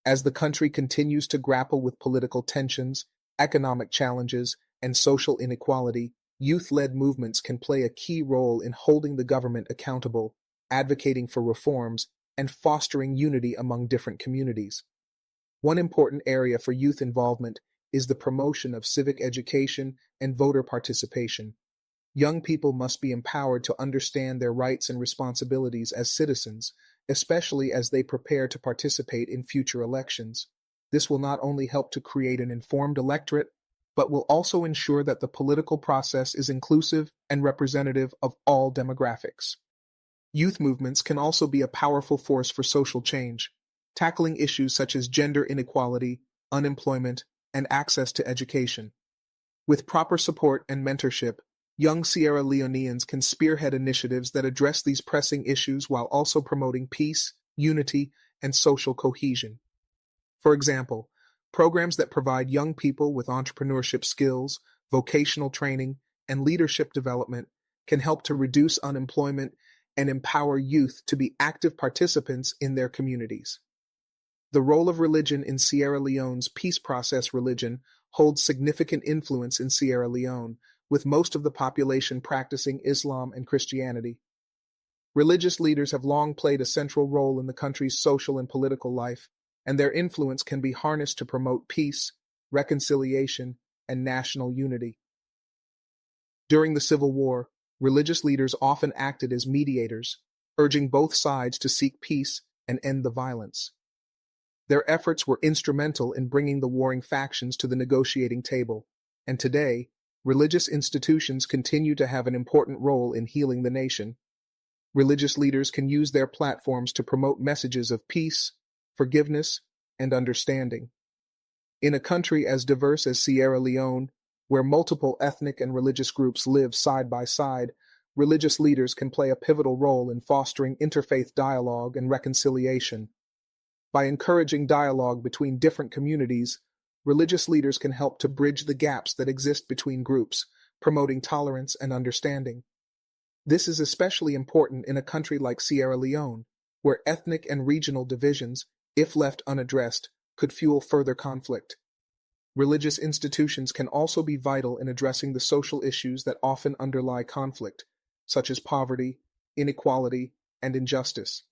A: As the country continues to grapple with political tensions, economic challenges, and social inequality, youth-led movements can play a key role in holding the government accountable, advocating for reforms, and fostering unity among different communities. One important area for youth involvement is the promotion of civic education and voter participation. Young people must be empowered to understand their rights and responsibilities as citizens, especially as they prepare to participate in future elections. This will not only help to create an informed electorate, but will also ensure that the political process is inclusive and representative of all demographics. Youth movements can also be a powerful force for social change, tackling issues such as gender inequality, unemployment, and access to education. With proper support and mentorship, young Sierra Leoneans can spearhead initiatives that address these pressing issues while also promoting peace, unity, and social cohesion. For example, programs that provide young people with entrepreneurship skills, vocational training, and leadership development can help to reduce unemployment and empower youth to be active participants in their communities. The role of religion in Sierra Leone's peace process. Religion holds significant influence in Sierra Leone, with most of the population practicing Islam and Christianity. Religious leaders have long played a central role in the country's social and political life, and their influence can be harnessed to promote peace, reconciliation, and national unity. During the Civil War, religious leaders often acted as mediators, urging both sides to seek peace and end the violence. Their efforts were instrumental in bringing the warring factions to the negotiating table, and today, religious institutions continue to have an important role in healing the nation. Religious leaders can use their platforms to promote messages of peace, forgiveness, and understanding. In a country as diverse as Sierra Leone, where multiple ethnic and religious groups live side by side, religious leaders can play a pivotal role in fostering interfaith dialogue and reconciliation. By encouraging dialogue between different communities, religious leaders can help to bridge the gaps that exist between groups, promoting tolerance and understanding. This is especially important in a country like Sierra Leone, where ethnic and regional divisions, if left unaddressed, could fuel further conflict. Religious institutions can also be vital in addressing the social issues that often underlie conflict, such as poverty, inequality, and injustice.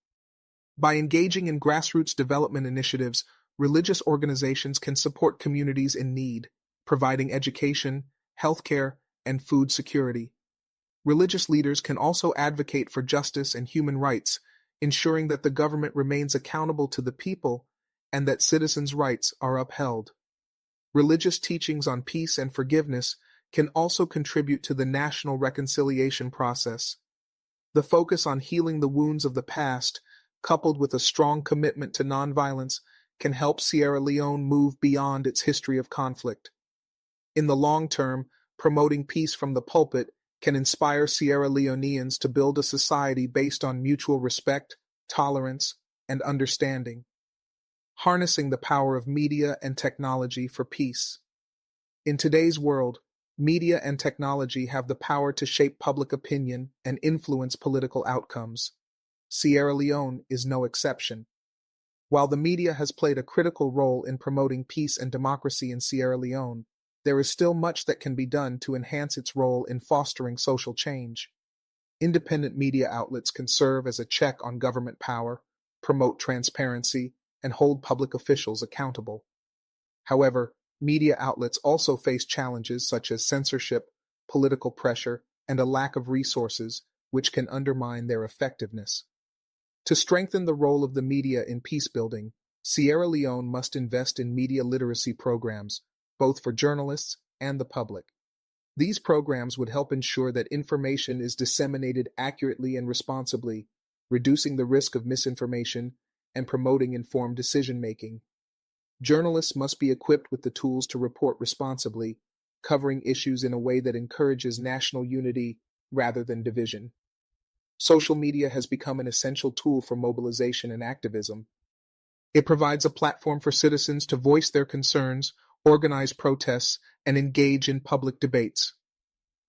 A: By engaging in grassroots development initiatives, religious organizations can support communities in need, providing education, healthcare, and food security. Religious leaders can also advocate for justice and human rights, ensuring that the government remains accountable to the people and that citizens' rights are upheld. Religious teachings on peace and forgiveness can also contribute to the national reconciliation process. The focus on healing the wounds of the past, coupled with a strong commitment to nonviolence, can help Sierra Leone move beyond its history of conflict. In the long term, promoting peace from the pulpit can inspire Sierra Leoneans to build a society based on mutual respect, tolerance, and understanding. Harnessing the power of media and technology for peace. In today's world, media and technology have the power to shape public opinion and influence political outcomes. Sierra Leone is no exception. While the media has played a critical role in promoting peace and democracy in Sierra Leone, there is still much that can be done to enhance its role in fostering social change. Independent media outlets can serve as a check on government power, promote transparency, and hold public officials accountable. However, media outlets also face challenges such as censorship, political pressure, and a lack of resources, which can undermine their effectiveness. To strengthen the role of the media in peacebuilding, Sierra Leone must invest in media literacy programs, both for journalists and the public. These programs would help ensure that information is disseminated accurately and responsibly, reducing the risk of misinformation and promoting informed decision-making. Journalists must be equipped with the tools to report responsibly, covering issues in a way that encourages national unity rather than division. Social media has become an essential tool for mobilization and activism. It provides a platform for citizens to voice their concerns, organize protests, and engage in public debates.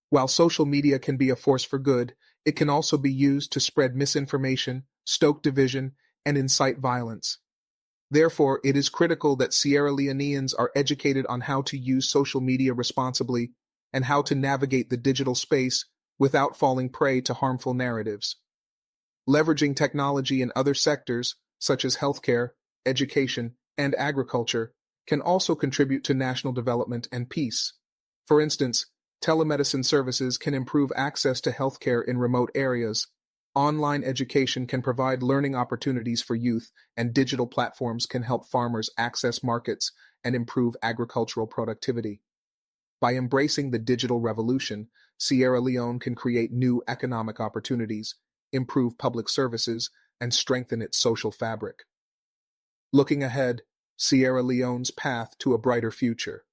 A: While social media can be a force for good, it can also be used to spread misinformation, stoke division, and incite violence. Therefore, it is critical that Sierra Leoneans are educated on how to use social media responsibly and how to navigate the digital space without falling prey to harmful narratives. Leveraging technology in other sectors, such as healthcare, education, and agriculture, can also contribute to national development and peace. For instance, telemedicine services can improve access to healthcare in remote areas. Online education can provide learning opportunities for youth, and digital platforms can help farmers access markets and improve agricultural productivity. By embracing the digital revolution, Sierra Leone can create new economic opportunities, improve public services, and strengthen its social fabric. Looking ahead, Sierra Leone's path to a brighter future.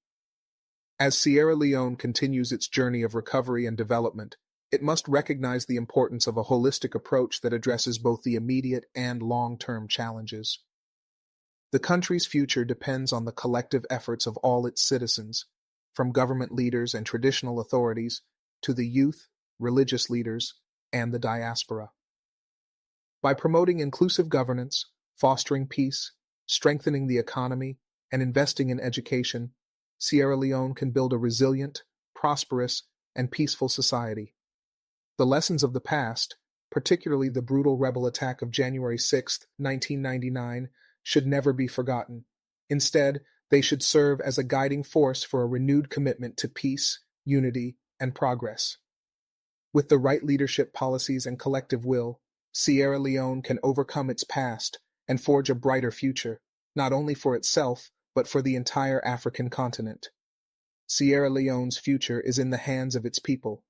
A: As Sierra Leone continues its journey of recovery and development, it must recognize the importance of a holistic approach that addresses both the immediate and long-term challenges. The country's future depends on the collective efforts of all its citizens, from government leaders and traditional authorities to the youth, religious leaders, and the diaspora. By promoting inclusive governance, fostering peace, strengthening the economy, and investing in education, Sierra Leone can build a resilient, prosperous, and peaceful society. The lessons of the past, particularly the brutal rebel attack of January 6, 1999, should never be forgotten. Instead, they should serve as a guiding force for a renewed commitment to peace, unity, and progress. With the right leadership policies and collective will, Sierra Leone can overcome its past and forge a brighter future, not only for itself, but for the entire African continent. Sierra Leone's future is in the hands of its people.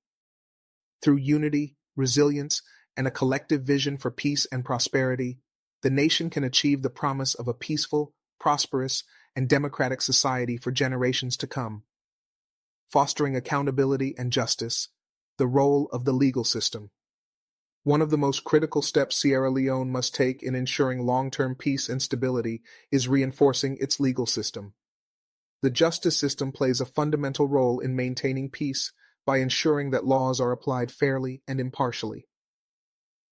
A: Through unity, resilience, and a collective vision for peace and prosperity, the nation can achieve the promise of a peaceful, prosperous, and democratic society for generations to come. Fostering accountability and justice, the role of the legal system. One of the most critical steps Sierra Leone must take in ensuring long-term peace and stability is reinforcing its legal system. The justice system plays a fundamental role in maintaining peace by ensuring that laws are applied fairly and impartially.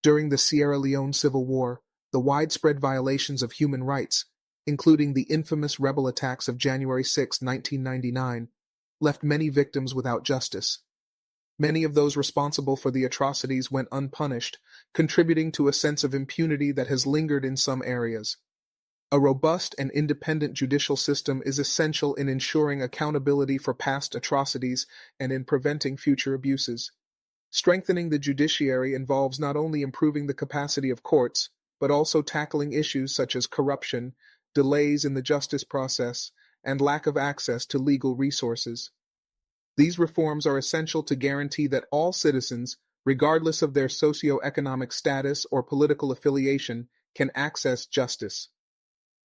A: During the Sierra Leone Civil War, the widespread violations of human rights, including the infamous rebel attacks of January 6, 1999, left many victims without justice. Many of those responsible for the atrocities went unpunished, contributing to a sense of impunity that has lingered in some areas. A robust and independent judicial system is essential in ensuring accountability for past atrocities and in preventing future abuses. Strengthening the judiciary involves not only improving the capacity of courts, but also tackling issues such as corruption, delays in the justice process, and lack of access to legal resources. These reforms are essential to guarantee that all citizens, regardless of their socio-economic status or political affiliation, can access justice.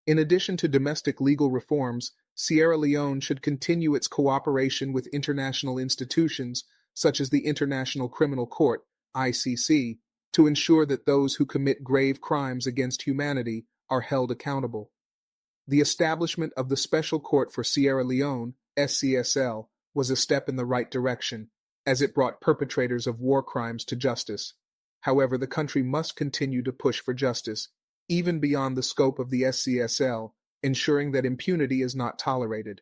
A: In addition to domestic legal reforms, Sierra Leone should continue its cooperation with international institutions, such as the International Criminal Court, ICC, to ensure that those who commit grave crimes against humanity are held accountable. The establishment of the Special Court for Sierra Leone, SCSL, was a step in the right direction, as it brought perpetrators of war crimes to justice. However, the country must continue to push for justice, even beyond the scope of the SCSL, ensuring that impunity is not tolerated.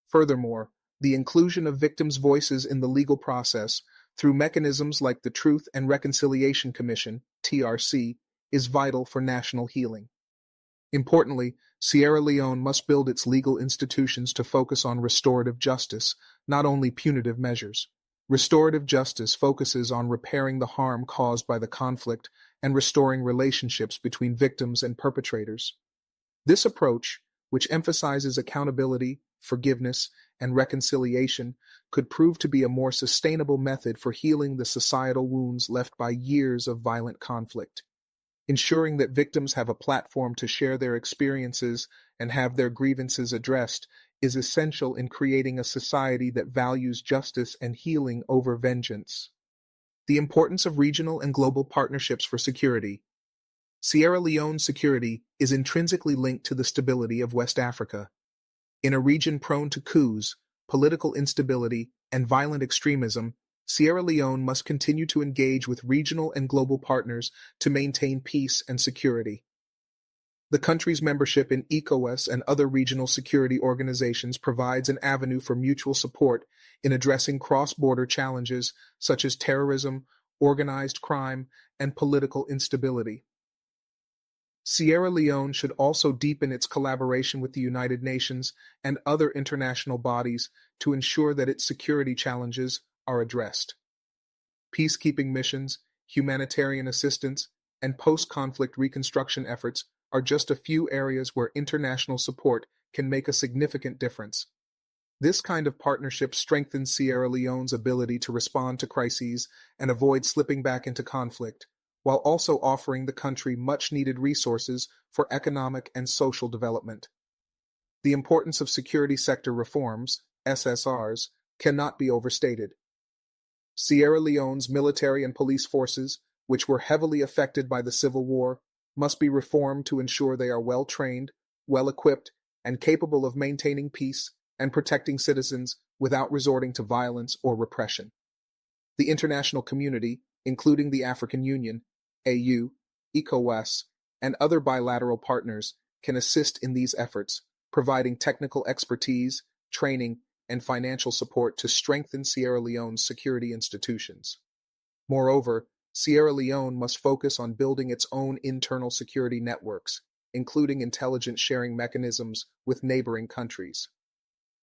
A: Furthermore, the inclusion of victims' voices in the legal process through mechanisms like the Truth and Reconciliation Commission, TRC, is vital for national healing. Importantly, Sierra Leone must build its legal institutions to focus on restorative justice, not only punitive measures. Restorative justice focuses on repairing the harm caused by the conflict and restoring relationships between victims and perpetrators. This approach, which emphasizes accountability, forgiveness, and reconciliation, could prove to be a more sustainable method for healing the societal wounds left by years of violent conflict. Ensuring that victims have a platform to share their experiences and have their grievances addressed is essential in creating a society that values justice and healing over vengeance. The importance of regional and global partnerships for security. Sierra Leone's security is intrinsically linked to the stability of West Africa. In a region prone to coups, political instability, and violent extremism, Sierra Leone must continue to engage with regional and global partners to maintain peace and security. The country's membership in ECOWAS and other regional security organizations provides an avenue for mutual support in addressing cross-border challenges such as terrorism, organized crime, and political instability. Sierra Leone should also deepen its collaboration with the United Nations and other international bodies to ensure that its security challenges are addressed. Peacekeeping missions, humanitarian assistance, and post-conflict reconstruction efforts are just a few areas where international support can make a significant difference. This kind of partnership strengthens Sierra Leone's ability to respond to crises and avoid slipping back into conflict, while also offering the country much-needed resources for economic and social development. The importance of security sector reforms, SSRs, cannot be overstated. Sierra Leone's military and police forces, which were heavily affected by the Civil War, must be reformed to ensure they are well-trained, well-equipped, and capable of maintaining peace and protecting citizens without resorting to violence or repression. The international community, including the African Union, AU, ECOWAS, and other bilateral partners, can assist in these efforts, providing technical expertise, training, and financial support to strengthen Sierra Leone's security institutions. Moreover, Sierra Leone must focus on building its own internal security networks, including intelligence sharing mechanisms with neighboring countries.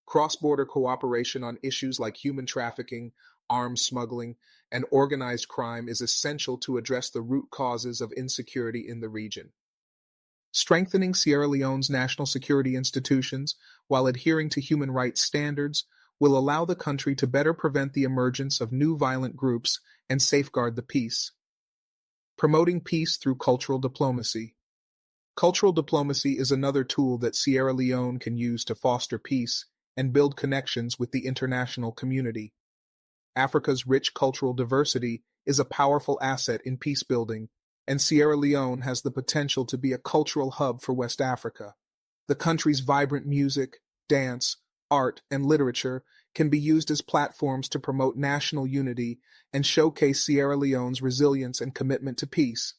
A: Cross-border cooperation on issues like human trafficking, arms smuggling, and organized crime is essential to address the root causes of insecurity in the region. Strengthening Sierra Leone's national security institutions while adhering to human rights standards will allow the country to better prevent the emergence of new violent groups and safeguard the peace. Promoting peace through cultural diplomacy. Cultural diplomacy is another tool that Sierra Leone can use to foster peace and build connections with the international community. Africa's rich cultural diversity is a powerful asset in peace building, and Sierra Leone has the potential to be a cultural hub for West Africa. The country's vibrant music, dance, art, and literature can be used as platforms to promote national unity and showcase Sierra Leone's resilience and commitment to peace.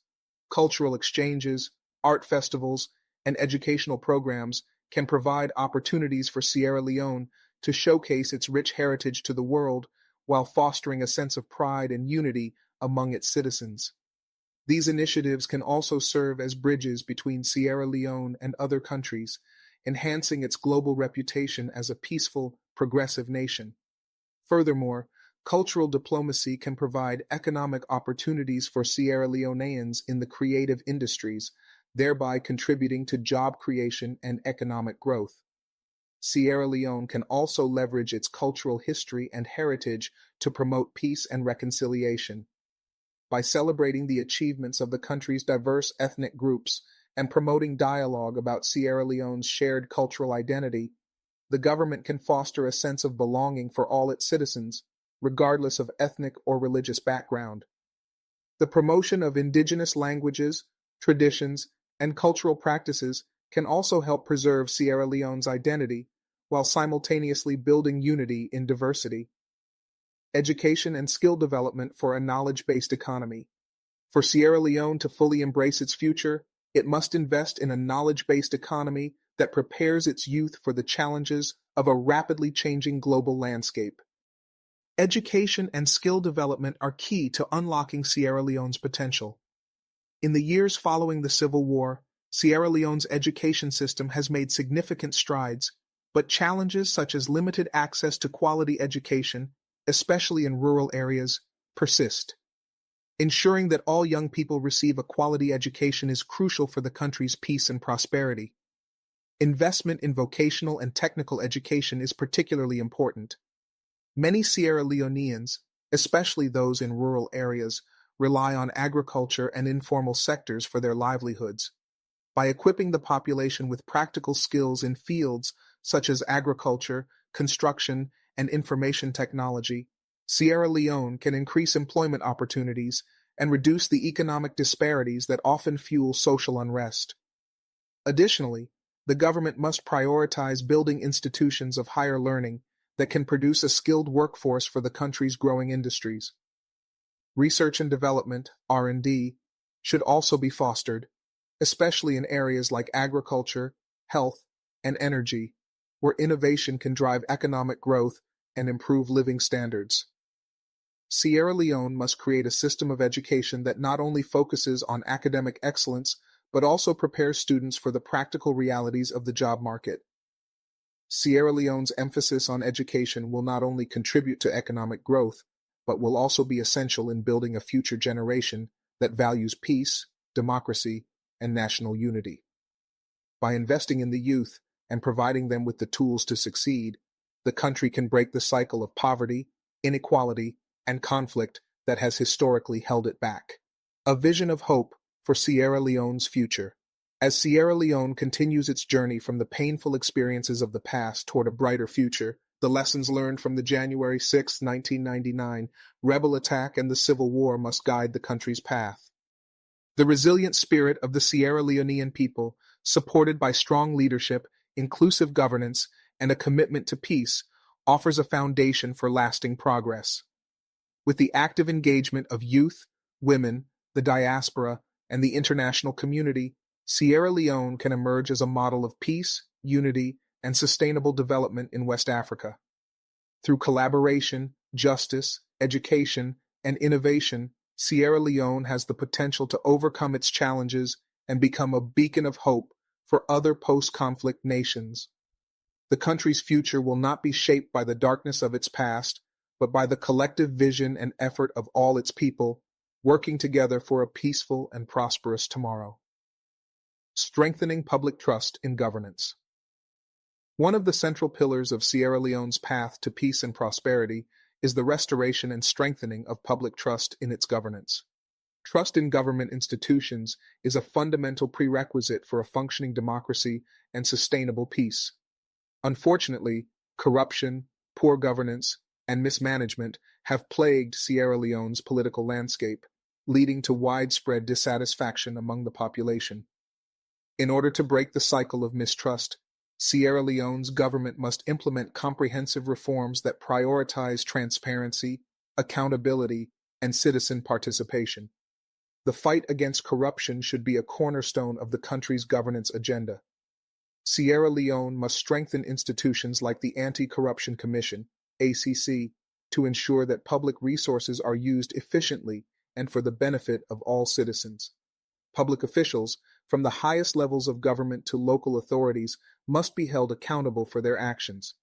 A: Cultural exchanges, art festivals, and educational programs can provide opportunities for Sierra Leone to showcase its rich heritage to the world while fostering a sense of pride and unity among its citizens. These initiatives can also serve as bridges between Sierra Leone and other countries, enhancing its global reputation as a peaceful, progressive nation. Furthermore, cultural diplomacy can provide economic opportunities for Sierra Leoneans in the creative industries, thereby contributing to job creation and economic growth. Sierra Leone can also leverage its cultural history and heritage to promote peace and reconciliation. By celebrating the achievements of the country's diverse ethnic groups and promoting dialogue about Sierra Leone's shared cultural identity, the government can foster a sense of belonging for all its citizens, regardless of ethnic or religious background. The promotion of indigenous languages, traditions, and cultural practices can also help preserve Sierra Leone's identity while simultaneously building unity in diversity. Education and skill development for a knowledge-based economy. For Sierra Leone to fully embrace its future, it must invest in a knowledge-based economy that prepares its youth for the challenges of a rapidly changing global landscape. Education and skill development are key to unlocking Sierra Leone's potential. In the years following the Civil War, Sierra Leone's education system has made significant strides, but challenges such as limited access to quality education, especially in rural areas, persist. Ensuring that all young people receive a quality education is crucial for the country's peace and prosperity. Investment in vocational and technical education is particularly important. Many Sierra Leoneans, especially those in rural areas, rely on agriculture and informal sectors for their livelihoods. By equipping the population with practical skills in fields such as agriculture, construction, and information technology, Sierra Leone can increase employment opportunities and reduce the economic disparities that often fuel social unrest. Additionally, the government must prioritize building institutions of higher learning that can produce a skilled workforce for the country's growing industries. Research and development, R&D, should also be fostered, especially in areas like agriculture, health, and energy, where innovation can drive economic growth and improve living standards. Sierra Leone must create a system of education that not only focuses on academic excellence, but also prepares students for the practical realities of the job market. Sierra Leone's emphasis on education will not only contribute to economic growth, but will also be essential in building a future generation that values peace, democracy, and national unity. By investing in the youth and providing them with the tools to succeed, the country can break the cycle of poverty, inequality, and conflict that has historically held it back. A vision of hope for Sierra Leone's future. As Sierra Leone continues its journey from the painful experiences of the past toward a brighter future, the lessons learned from the January 6, 1999 rebel attack and the Civil War must guide the country's path. The resilient spirit of the Sierra Leonean people, supported by strong leadership, inclusive governance, and a commitment to peace, offers a foundation for lasting progress. With the active engagement of youth, women, the diaspora, and the international community, Sierra Leone can emerge as a model of peace, unity, and sustainable development in West Africa. Through collaboration, justice, education, and innovation, Sierra Leone has the potential to overcome its challenges and become a beacon of hope for other post-conflict nations. The country's future will not be shaped by the darkness of its past, but by the collective vision and effort of all its people, working together for a peaceful and prosperous tomorrow. Strengthening public trust in governance. One of the central pillars of Sierra Leone's path to peace and prosperity is the restoration and strengthening of public trust in its governance. Trust in government institutions is a fundamental prerequisite for a functioning democracy and sustainable peace. Unfortunately, corruption, poor governance, and mismanagement have plagued Sierra Leone's political landscape, leading to widespread dissatisfaction among the population. In order to break the cycle of mistrust, Sierra Leone's government must implement comprehensive reforms that prioritize transparency, accountability, and citizen participation. The fight against corruption should be a cornerstone of the country's governance agenda. Sierra Leone must strengthen institutions like the Anti-Corruption Commission, ACC, to ensure that public resources are used efficiently and for the benefit of all citizens. Public officials, from the highest levels of government to local authorities, must be held accountable for their actions.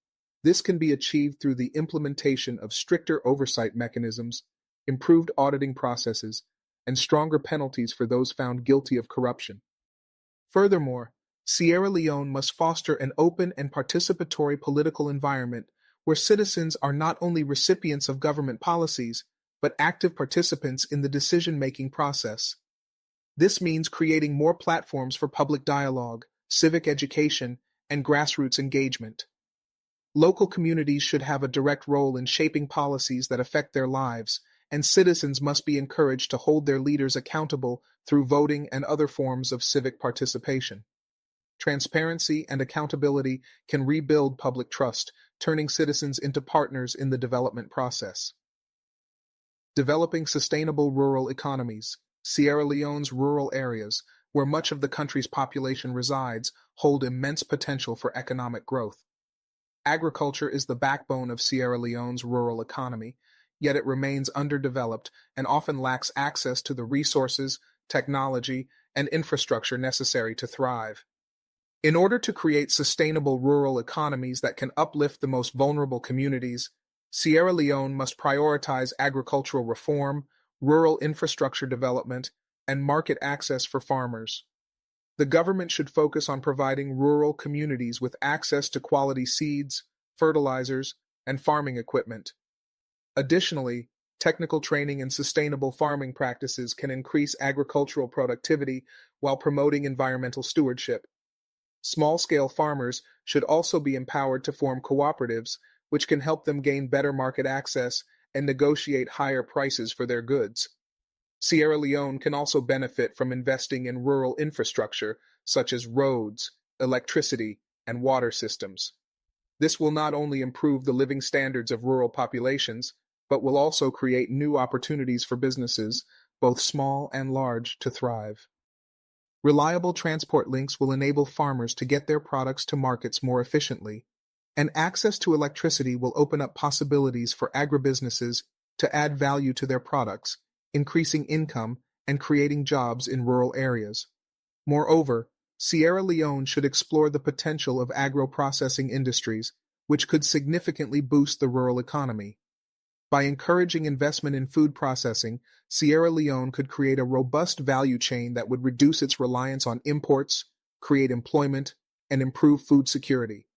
A: This can be achieved through the implementation of stricter oversight mechanisms, improved auditing processes, and stronger penalties for those found guilty of corruption. Furthermore, Sierra Leone must foster an open and participatory political environment where citizens are not only recipients of government policies, but active participants in the decision-making process. This means creating more platforms for public dialogue, civic education, and grassroots engagement. Local communities should have a direct role in shaping policies that affect their lives, and citizens must be encouraged to hold their leaders accountable through voting and other forms of civic participation. Transparency and accountability can rebuild public trust, turning citizens into partners in the development process. Developing sustainable rural economies. Sierra Leone's rural areas, where much of the country's population resides, hold immense potential for economic growth. Agriculture is the backbone of Sierra Leone's rural economy, yet it remains underdeveloped and often lacks access to the resources, technology, and infrastructure necessary to thrive. In order to create sustainable rural economies that can uplift the most vulnerable communities, Sierra Leone must prioritize agricultural reform, rural infrastructure development, and market access for farmers. The government should focus on providing rural communities with access to quality seeds, fertilizers, and farming equipment. Additionally, technical training in sustainable farming practices can increase agricultural productivity while promoting environmental stewardship. Small-scale farmers should also be empowered to form cooperatives, which can help them gain better market access and negotiate higher prices for their goods. Sierra Leone can also benefit from investing in rural infrastructure, such as roads, electricity, and water systems. This will not only improve the living standards of rural populations, but will also create new opportunities for businesses, both small and large, to thrive. Reliable transport links will enable farmers to get their products to markets more efficiently, and access to electricity will open up possibilities for agribusinesses to add value to their products, increasing income and creating jobs in rural areas. Moreover, Sierra Leone should explore the potential of agro-processing industries, which could significantly boost the rural economy. By encouraging investment in food processing, Sierra Leone could create a robust value chain that would reduce its reliance on imports, create employment, and improve food security.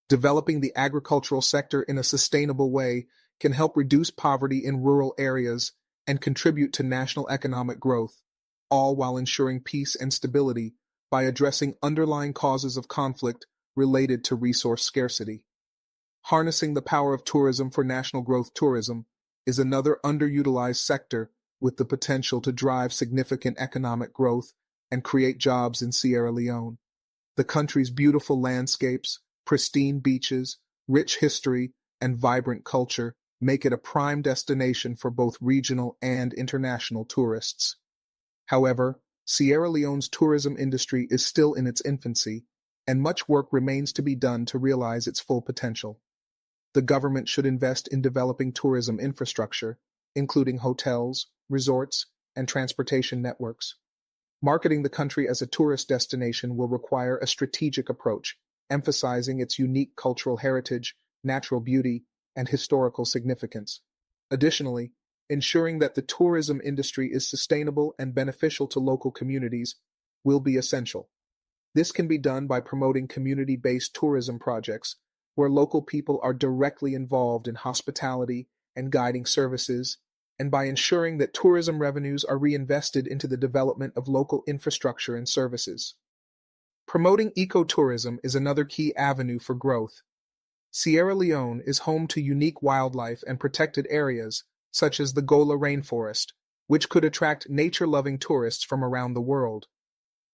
A: Developing the agricultural sector in a sustainable way can help reduce poverty in rural areas and contribute to national economic growth, all while ensuring peace and stability by addressing underlying causes of conflict related to resource scarcity. Harnessing the power of tourism for national growth. Tourism is another underutilized sector with the potential to drive significant economic growth and create jobs in Sierra Leone. The country's beautiful landscapes, pristine beaches, rich history, and vibrant culture make it a prime destination for both regional and international tourists. However, Sierra Leone's tourism industry is still in its infancy, and much work remains to be done to realize its full potential. The government should invest in developing tourism infrastructure, including hotels, resorts, and transportation networks. Marketing the country as a tourist destination will require a strategic approach, emphasizing its unique cultural heritage, natural beauty, and historical significance. Additionally, ensuring that the tourism industry is sustainable and beneficial to local communities will be essential. This can be done by promoting community-based tourism projects, where local people are directly involved in hospitality and guiding services, and by ensuring that tourism revenues are reinvested into the development of local infrastructure and services. Promoting ecotourism is another key avenue for growth. Sierra Leone is home to unique wildlife and protected areas, such as the Gola rainforest, which could attract nature-loving tourists from around the world.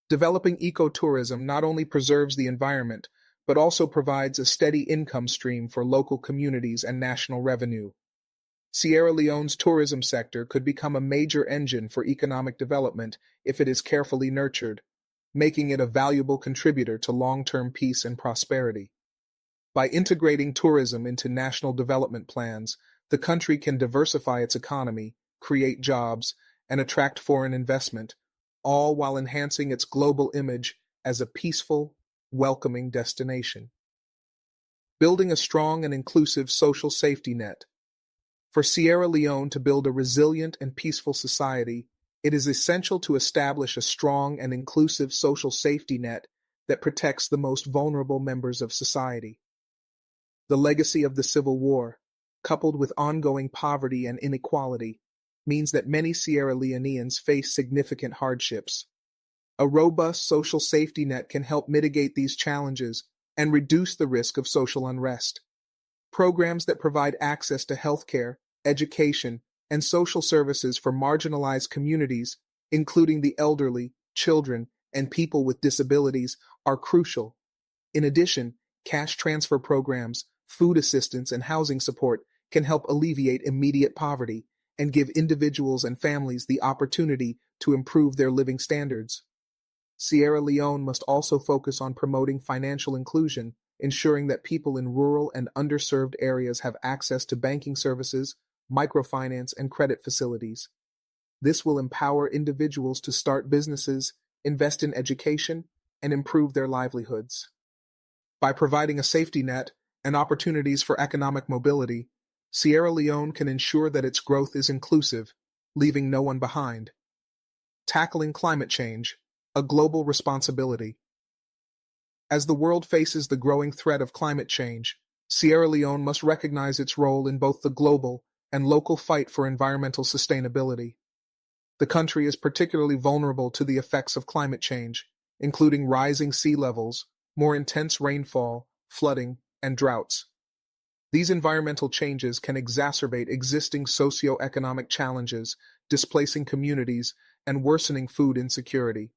A: Developing ecotourism not only preserves the environment, but also provides a steady income stream for local communities and national revenue. Sierra Leone's tourism sector could become a major engine for economic development if it is carefully nurtured, making it a valuable contributor to long-term peace and prosperity. By integrating tourism into national development plans, the country can diversify its economy, create jobs, and attract foreign investment, all while enhancing its global image as a peaceful, welcoming destination. Building a strong and inclusive social safety net. For Sierra Leone to build a resilient and peaceful society, it is essential to establish a strong and inclusive social safety net that protects the most vulnerable members of society. The legacy of the Civil War, coupled with ongoing poverty and inequality, means that many Sierra Leoneans face significant hardships. A robust social safety net can help mitigate these challenges and reduce the risk of social unrest. Programs that provide access to healthcare, education, and social services for marginalized communities, including the elderly, children, and people with disabilities, are crucial. In addition, cash transfer programs, food assistance, and housing support can help alleviate immediate poverty and give individuals and families the opportunity to improve their living standards. Sierra Leone must also focus on promoting financial inclusion, ensuring that people in rural and underserved areas have access to banking services, microfinance, and credit facilities. This will empower individuals to start businesses, invest in education, and improve their livelihoods. By providing a safety net and opportunities for economic mobility, Sierra Leone can ensure that its growth is inclusive, leaving no one behind. Tackling climate change, a global responsibility. As the world faces the growing threat of climate change, Sierra Leone must recognize its role in both the global and local fight for environmental sustainability. The country is particularly vulnerable to the effects of climate change, including rising sea levels, more intense rainfall, flooding, and droughts. These environmental changes can exacerbate existing socio-economic challenges, displacing communities and worsening food insecurity.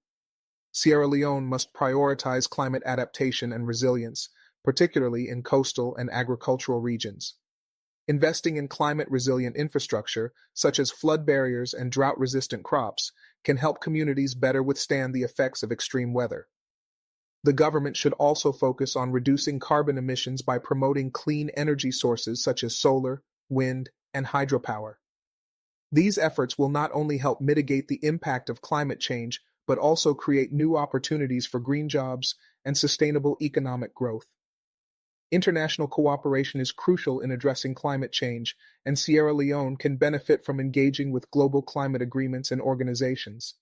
A: Sierra Leone must prioritize climate adaptation and resilience, particularly in coastal and agricultural regions. Investing in climate-resilient infrastructure, such as flood barriers and drought-resistant crops, can help communities better withstand the effects of extreme weather. The government should also focus on reducing carbon emissions by promoting clean energy sources such as solar, wind, and hydropower. These efforts will not only help mitigate the impact of climate change, but also create new opportunities for green jobs and sustainable economic growth. International cooperation is crucial in addressing climate change, and Sierra Leone can benefit from engaging with global climate agreements and organizations.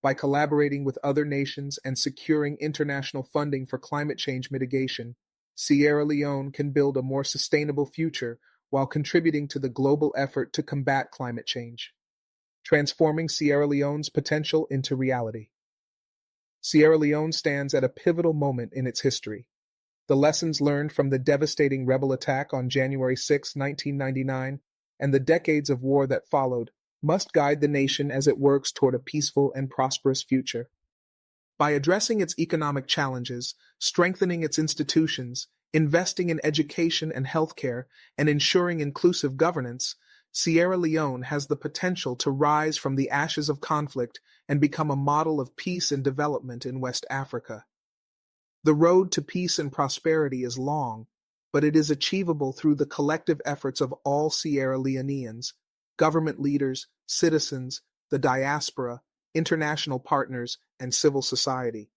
A: By collaborating with other nations and securing international funding for climate change mitigation, Sierra Leone can build a more sustainable future while contributing to the global effort to combat climate change. Transforming Sierra Leone's potential into reality. Sierra Leone stands at a pivotal moment in its history. The lessons learned from the devastating rebel attack on January 6, 1999, and the decades of war that followed, must guide the nation as it works toward a peaceful and prosperous future. By addressing its economic challenges, strengthening its institutions, investing in education and healthcare, and ensuring inclusive governance, Sierra Leone has the potential to rise from the ashes of conflict and become a model of peace and development in West Africa. The road to peace and prosperity is long, but it is achievable through the collective efforts of all Sierra Leoneans, government leaders, citizens, the diaspora, international partners, and civil society.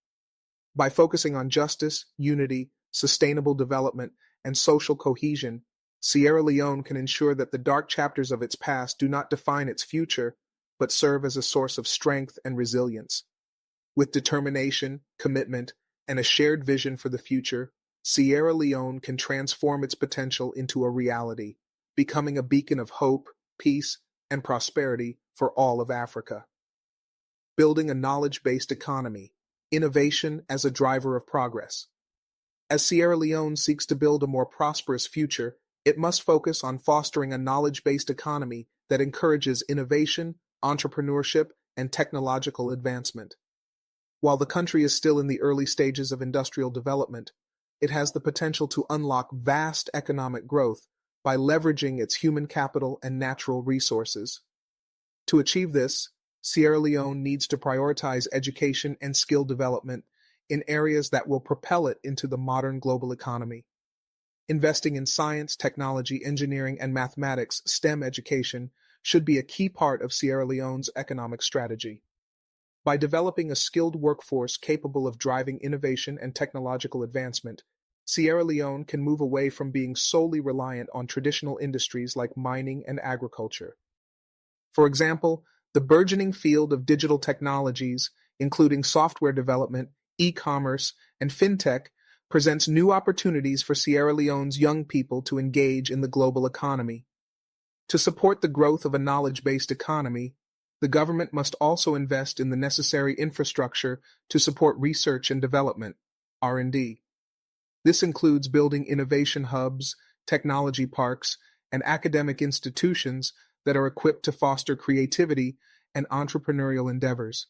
A: By focusing on justice, unity, sustainable development, and social cohesion, Sierra Leone can ensure that the dark chapters of its past do not define its future, but serve as a source of strength and resilience. With determination, commitment, and a shared vision for the future, Sierra Leone can transform its potential into a reality, becoming a beacon of hope, peace, and prosperity for all of Africa. Building a knowledge-based economy, innovation as a driver of progress. As Sierra Leone seeks to build a more prosperous future, it must focus on fostering a knowledge-based economy that encourages innovation, entrepreneurship, and technological advancement. While the country is still in the early stages of industrial development, it has the potential to unlock vast economic growth by leveraging its human capital and natural resources. To achieve this, Sierra Leone needs to prioritize education and skill development in areas that will propel it into the modern global economy. Investing in science, technology, engineering, and mathematics (STEM) education should be a key part of Sierra Leone's economic strategy. By developing a skilled workforce capable of driving innovation and technological advancement, Sierra Leone can move away from being solely reliant on traditional industries like mining and agriculture. For example, the burgeoning field of digital technologies, including software development, e-commerce, and fintech, presents new opportunities for Sierra Leone's young people to engage in the global economy. To support the growth of a knowledge-based economy, the government must also invest in the necessary infrastructure to support research and development, R&D. This includes building innovation hubs, technology parks, and academic institutions that are equipped to foster creativity and entrepreneurial endeavors.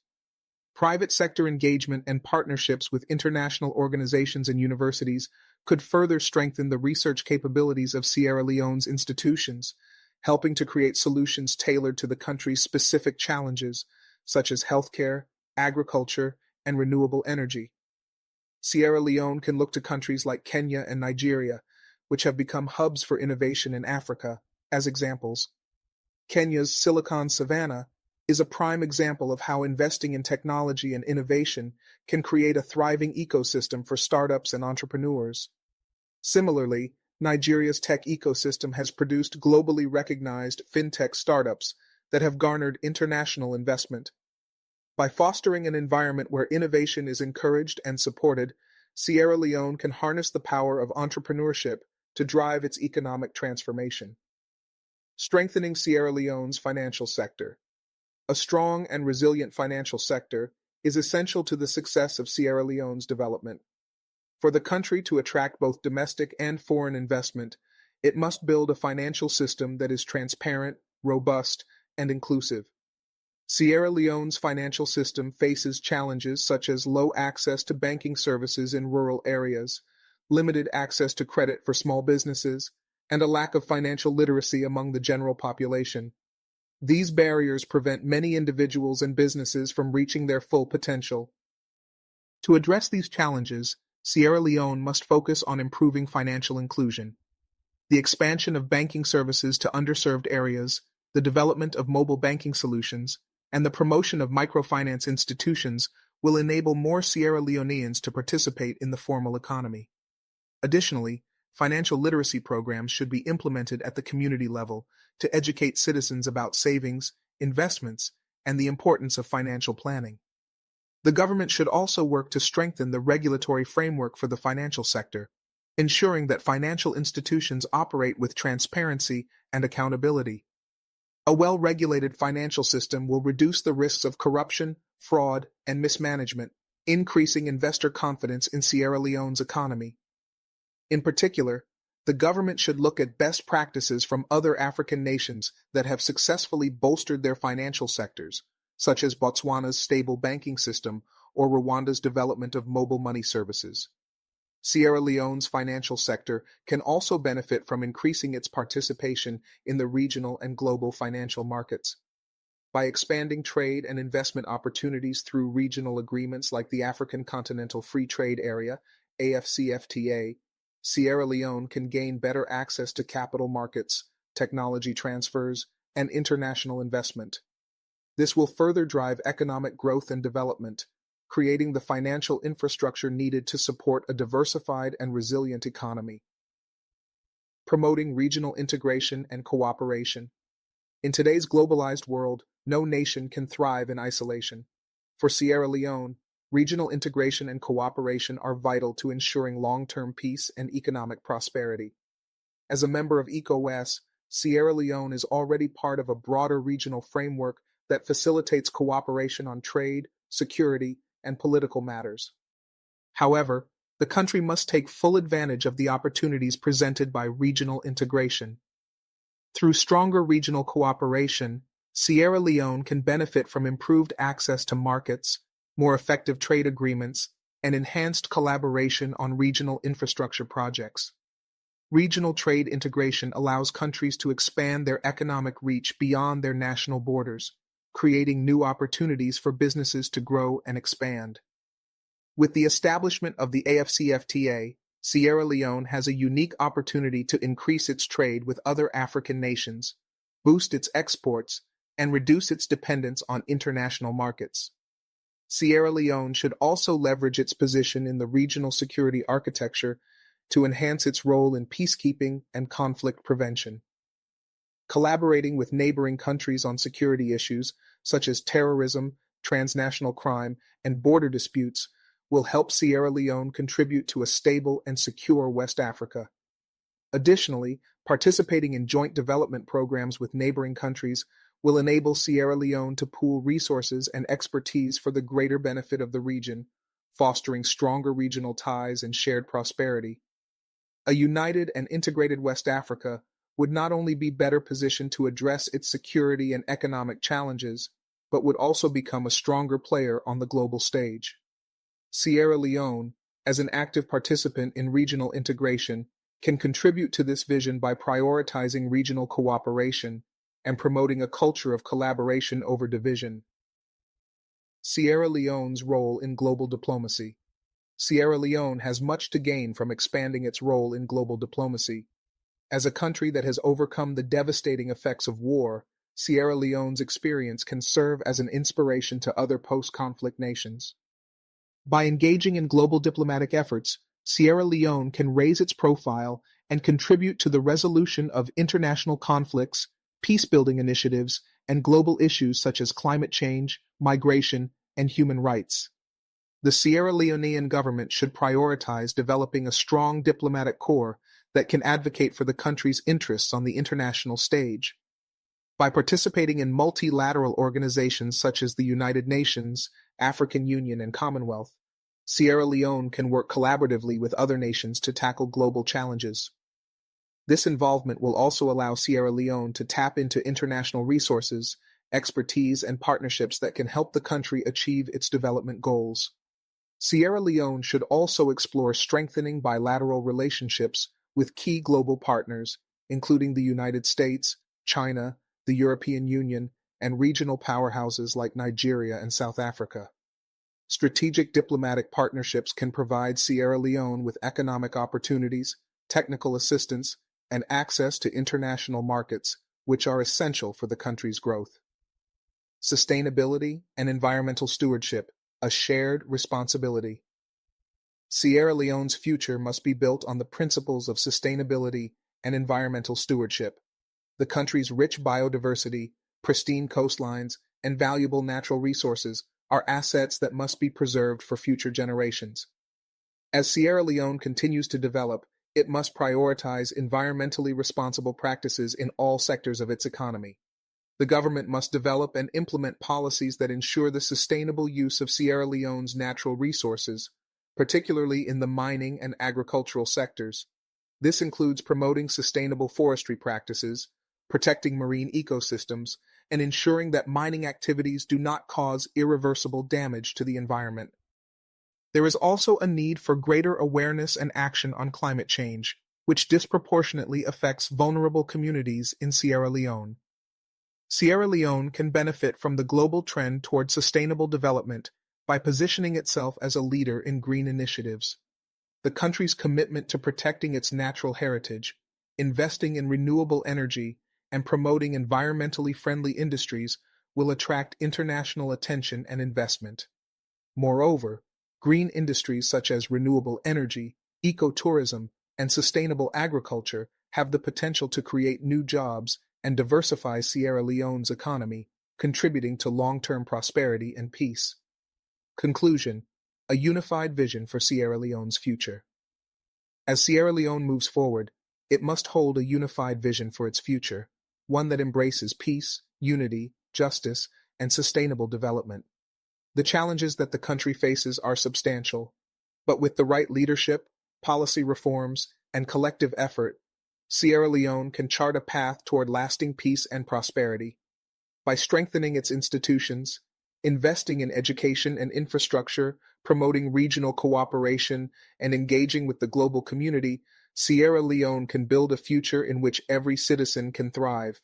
A: Private sector engagement and partnerships with international organizations and universities could further strengthen the research capabilities of Sierra Leone's institutions, helping to create solutions tailored to the country's specific challenges, such as healthcare, agriculture, and renewable energy. Sierra Leone can look to countries like Kenya and Nigeria, which have become hubs for innovation in Africa, as examples. Kenya's Silicon Savannah is a prime example of how investing in technology and innovation can create a thriving ecosystem for startups and entrepreneurs. Similarly, Nigeria's tech ecosystem has produced globally recognized fintech startups that have garnered international investment. By fostering an environment where innovation is encouraged and supported, Sierra Leone can harness the power of entrepreneurship to drive its economic transformation. Strengthening Sierra Leone's financial sector. A strong and resilient financial sector is essential to the success of Sierra Leone's development. For the country to attract both domestic and foreign investment, it must build a financial system that is transparent, robust, and inclusive. Sierra Leone's financial system faces challenges such as low access to banking services in rural areas, limited access to credit for small businesses, and a lack of financial literacy among the general population. These barriers prevent many individuals and businesses from reaching their full potential. To address these challenges, Sierra Leone must focus on improving financial inclusion. The expansion of banking services to underserved areas, the development of mobile banking solutions, and the promotion of microfinance institutions will enable more Sierra Leoneans to participate in the formal economy. Additionally, financial literacy programs should be implemented at the community level to educate citizens about savings, investments, and the importance of financial planning. The government should also work to strengthen the regulatory framework for the financial sector, ensuring that financial institutions operate with transparency and accountability. A well-regulated financial system will reduce the risks of corruption, fraud, and mismanagement, increasing investor confidence in Sierra Leone's economy. In particular, the government should look at best practices from other African nations that have successfully bolstered their financial sectors, such as Botswana's stable banking system or Rwanda's development of mobile money services. Sierra Leone's financial sector can also benefit from increasing its participation in the regional and global financial markets. By expanding trade and investment opportunities through regional agreements like the African Continental Free Trade Area, AFCFTA, Sierra Leone can gain better access to capital markets, technology transfers, and international investment. This will further drive economic growth and development, creating the financial infrastructure needed to support a diversified and resilient economy. Promoting regional integration and cooperation. In today's globalized world, no nation can thrive in isolation. For Sierra Leone, regional integration and cooperation are vital to ensuring long-term peace and economic prosperity. As a member of ECOWAS, Sierra Leone is already part of a broader regional framework that facilitates cooperation on trade, security, and political matters. However, the country must take full advantage of the opportunities presented by regional integration. Through stronger regional cooperation, Sierra Leone can benefit from improved access to markets, more effective trade agreements, and enhanced collaboration on regional infrastructure projects. Regional trade integration allows countries to expand their economic reach beyond their national borders, creating new opportunities for businesses to grow and expand. With the establishment of the AFCFTA, Sierra Leone has a unique opportunity to increase its trade with other African nations, boost its exports, and reduce its dependence on international markets. Sierra Leone should also leverage its position in the regional security architecture to enhance its role in peacekeeping and conflict prevention. Collaborating with neighboring countries on security issues such as terrorism, transnational crime, and border disputes will help Sierra Leone contribute to a stable and secure West Africa. Additionally, participating in joint development programs with neighboring countries will enable Sierra Leone to pool resources and expertise for the greater benefit of the region, fostering stronger regional ties and shared prosperity. A united and integrated West Africa would not only be better positioned to address its security and economic challenges, but would also become a stronger player on the global stage. Sierra Leone, as an active participant in regional integration, can contribute to this vision by prioritizing regional cooperation and promoting a culture of collaboration over division. Sierra Leone's role in global diplomacy. Sierra Leone has much to gain from expanding its role in global diplomacy. As a country that has overcome the devastating effects of war, Sierra Leone's experience can serve as an inspiration to other post-conflict nations. By engaging in global diplomatic efforts, Sierra Leone can raise its profile and contribute to the resolution of international conflicts, peace-building initiatives, and global issues such as climate change, migration, and human rights. The Sierra Leonean government should prioritize developing a strong diplomatic corps that can advocate for the country's interests on the international stage. By participating in multilateral organizations such as the United Nations, African Union, and Commonwealth, Sierra Leone can work collaboratively with other nations to tackle global challenges. This involvement will also allow Sierra Leone to tap into international resources, expertise, and partnerships that can help the country achieve its development goals. Sierra Leone should also explore strengthening bilateral relationships with key global partners, including the United States, China, the European Union, and regional powerhouses like Nigeria and South Africa. Strategic diplomatic partnerships can provide Sierra Leone with economic opportunities, technical assistance, and access to international markets, which are essential for the country's growth. Sustainability and environmental stewardship, a shared responsibility. Sierra Leone's future must be built on the principles of sustainability and environmental stewardship. The country's rich biodiversity, pristine coastlines, and valuable natural resources are assets that must be preserved for future generations. As Sierra Leone continues to develop, it must prioritize environmentally responsible practices in all sectors of its economy. The government must develop and implement policies that ensure the sustainable use of Sierra Leone's natural resources, particularly in the mining and agricultural sectors. This includes promoting sustainable forestry practices, protecting marine ecosystems, and ensuring that mining activities do not cause irreversible damage to the environment. There is also a need for greater awareness and action on climate change, which disproportionately affects vulnerable communities in Sierra Leone. Sierra Leone can benefit from the global trend toward sustainable development by positioning itself as a leader in green initiatives. The country's commitment to protecting its natural heritage, investing in renewable energy, and promoting environmentally friendly industries will attract international attention and investment. Moreover, green industries such as renewable energy, ecotourism, and sustainable agriculture have the potential to create new jobs and diversify Sierra Leone's economy, contributing to long-term prosperity and peace. Conclusion: a unified vision for Sierra Leone's future. As Sierra Leone moves forward, it must hold a unified vision for its future, one that embraces peace, unity, justice, and sustainable development. The challenges that the country faces are substantial, but with the right leadership, policy reforms, and collective effort, Sierra Leone can chart a path toward lasting peace and prosperity. By strengthening its institutions, investing in education and infrastructure, promoting regional cooperation, and engaging with the global community, Sierra Leone can build a future in which every citizen can thrive.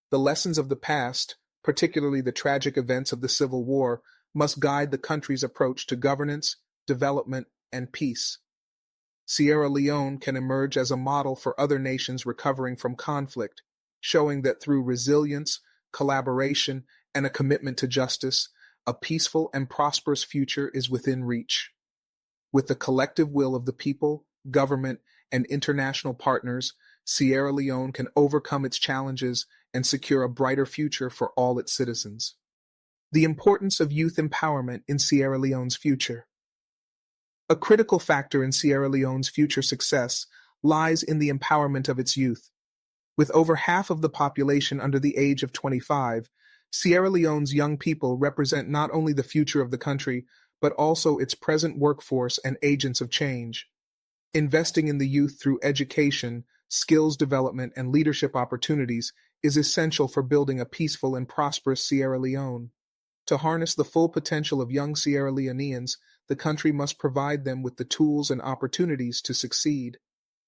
A: The lessons of the past, particularly the tragic events of the Civil War, must guide the country's approach to governance, development, and peace. Sierra Leone can emerge as a model for other nations recovering from conflict, showing that through resilience, collaboration, and a commitment to justice, a peaceful and prosperous future is within reach. With the collective will of the people, government, and international partners, Sierra Leone can overcome its challenges and secure a brighter future for all its citizens. The importance of youth empowerment in Sierra Leone's future. A critical factor in Sierra Leone's future success lies in the empowerment of its youth. With over half of the population under the age of 25, Sierra Leone's young people represent not only the future of the country, but also its present workforce and agents of change. Investing in the youth through education, skills development, and leadership opportunities is essential for building a peaceful and prosperous Sierra Leone. To harness the full potential of young Sierra Leoneans, the country must provide them with the tools and opportunities to succeed.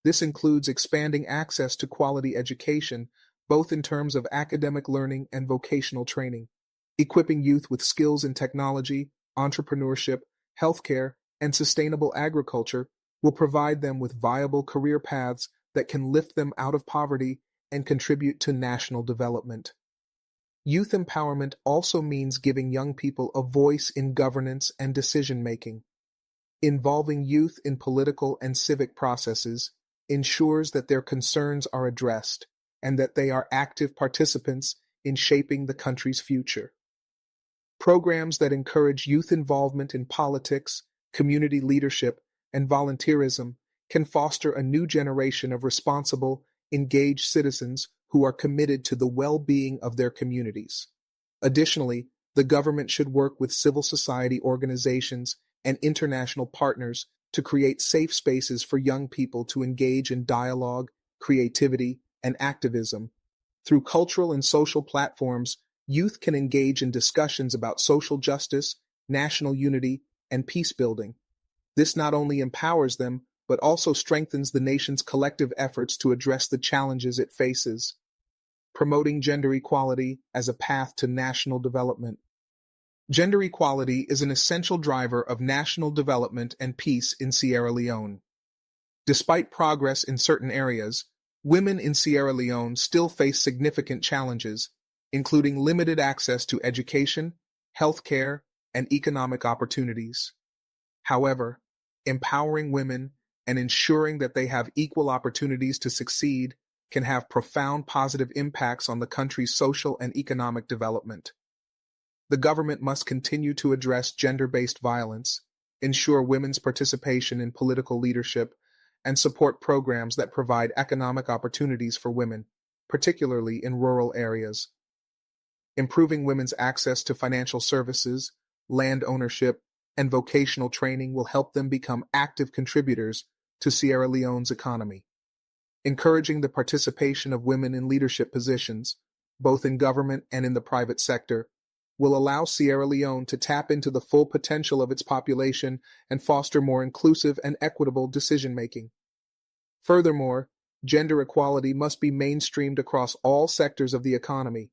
A: This includes expanding access to quality education, both in terms of academic learning and vocational training, equipping youth with skills in technology, entrepreneurship, healthcare, and sustainable agriculture will provide them with viable career paths that can lift them out of poverty and contribute to national development. Youth empowerment also means giving young people a voice in governance and decision-making. Involving youth in political and civic processes ensures that their concerns are addressed and that they are active participants in shaping the country's future. Programs that encourage youth involvement in politics, community leadership, and volunteerism can foster a new generation of responsible, engaged citizens who are committed to the well-being of their communities. Additionally, the government should work with civil society organizations and international partners to create safe spaces for young people to engage in dialogue, creativity, and activism. Through cultural and social platforms, youth can engage in discussions about social justice, national unity, and peace building. This not only empowers them, but also strengthens the nation's collective efforts to address the challenges it faces. Promoting gender equality as a path to national development. Gender equality is an essential driver of national development and peace in Sierra Leone. Despite progress in certain areas, women in Sierra Leone still face significant challenges, including limited access to education, healthcare, and economic opportunities. However, empowering women and ensuring that they have equal opportunities to succeed can have profound positive impacts on the country's social and economic development. The government must continue to address gender-based violence, ensure women's participation in political leadership, and support programs that provide economic opportunities for women, particularly in rural areas. Improving women's access to financial services, land ownership, and vocational training will help them become active contributors to Sierra Leone's economy. Encouraging the participation of women in leadership positions, both in government and in the private sector, will allow Sierra Leone to tap into the full potential of its population and foster more inclusive and equitable decision-making. Furthermore, gender equality must be mainstreamed across all sectors of the economy.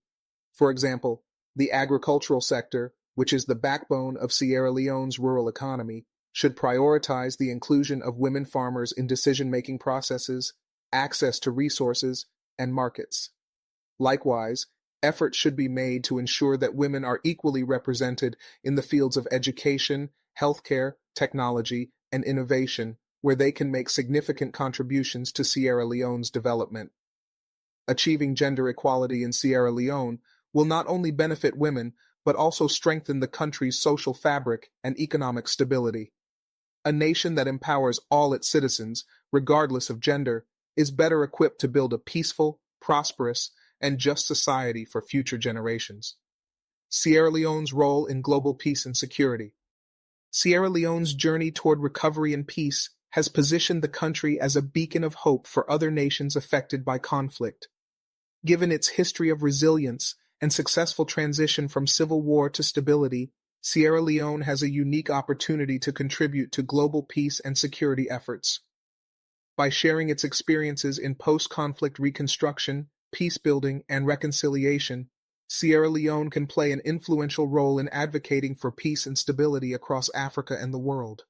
A: For example, the agricultural sector, which is the backbone of Sierra Leone's rural economy, should prioritize the inclusion of women farmers in decision-making processes, access to resources, and markets. Likewise, Efforts should be made to ensure that women are equally represented in the fields of education, healthcare, technology, and innovation, where they can make significant contributions to Sierra Leone's development. Achieving gender equality in Sierra Leone will not only benefit women, but also strengthen the country's social fabric and economic stability. A nation that empowers all its citizens, regardless of gender, is better equipped to build a peaceful, prosperous, and just society for future generations. Sierra Leone's role in global peace and security. Sierra Leone's journey toward recovery and peace has positioned the country as a beacon of hope for other nations affected by conflict. Given its history of resilience and successful transition from civil war to stability, Sierra Leone has a unique opportunity to contribute to global peace and security efforts. By sharing its experiences in post-conflict reconstruction, peace-building, and reconciliation, Sierra Leone can play an influential role in advocating for peace and stability across Africa and the world.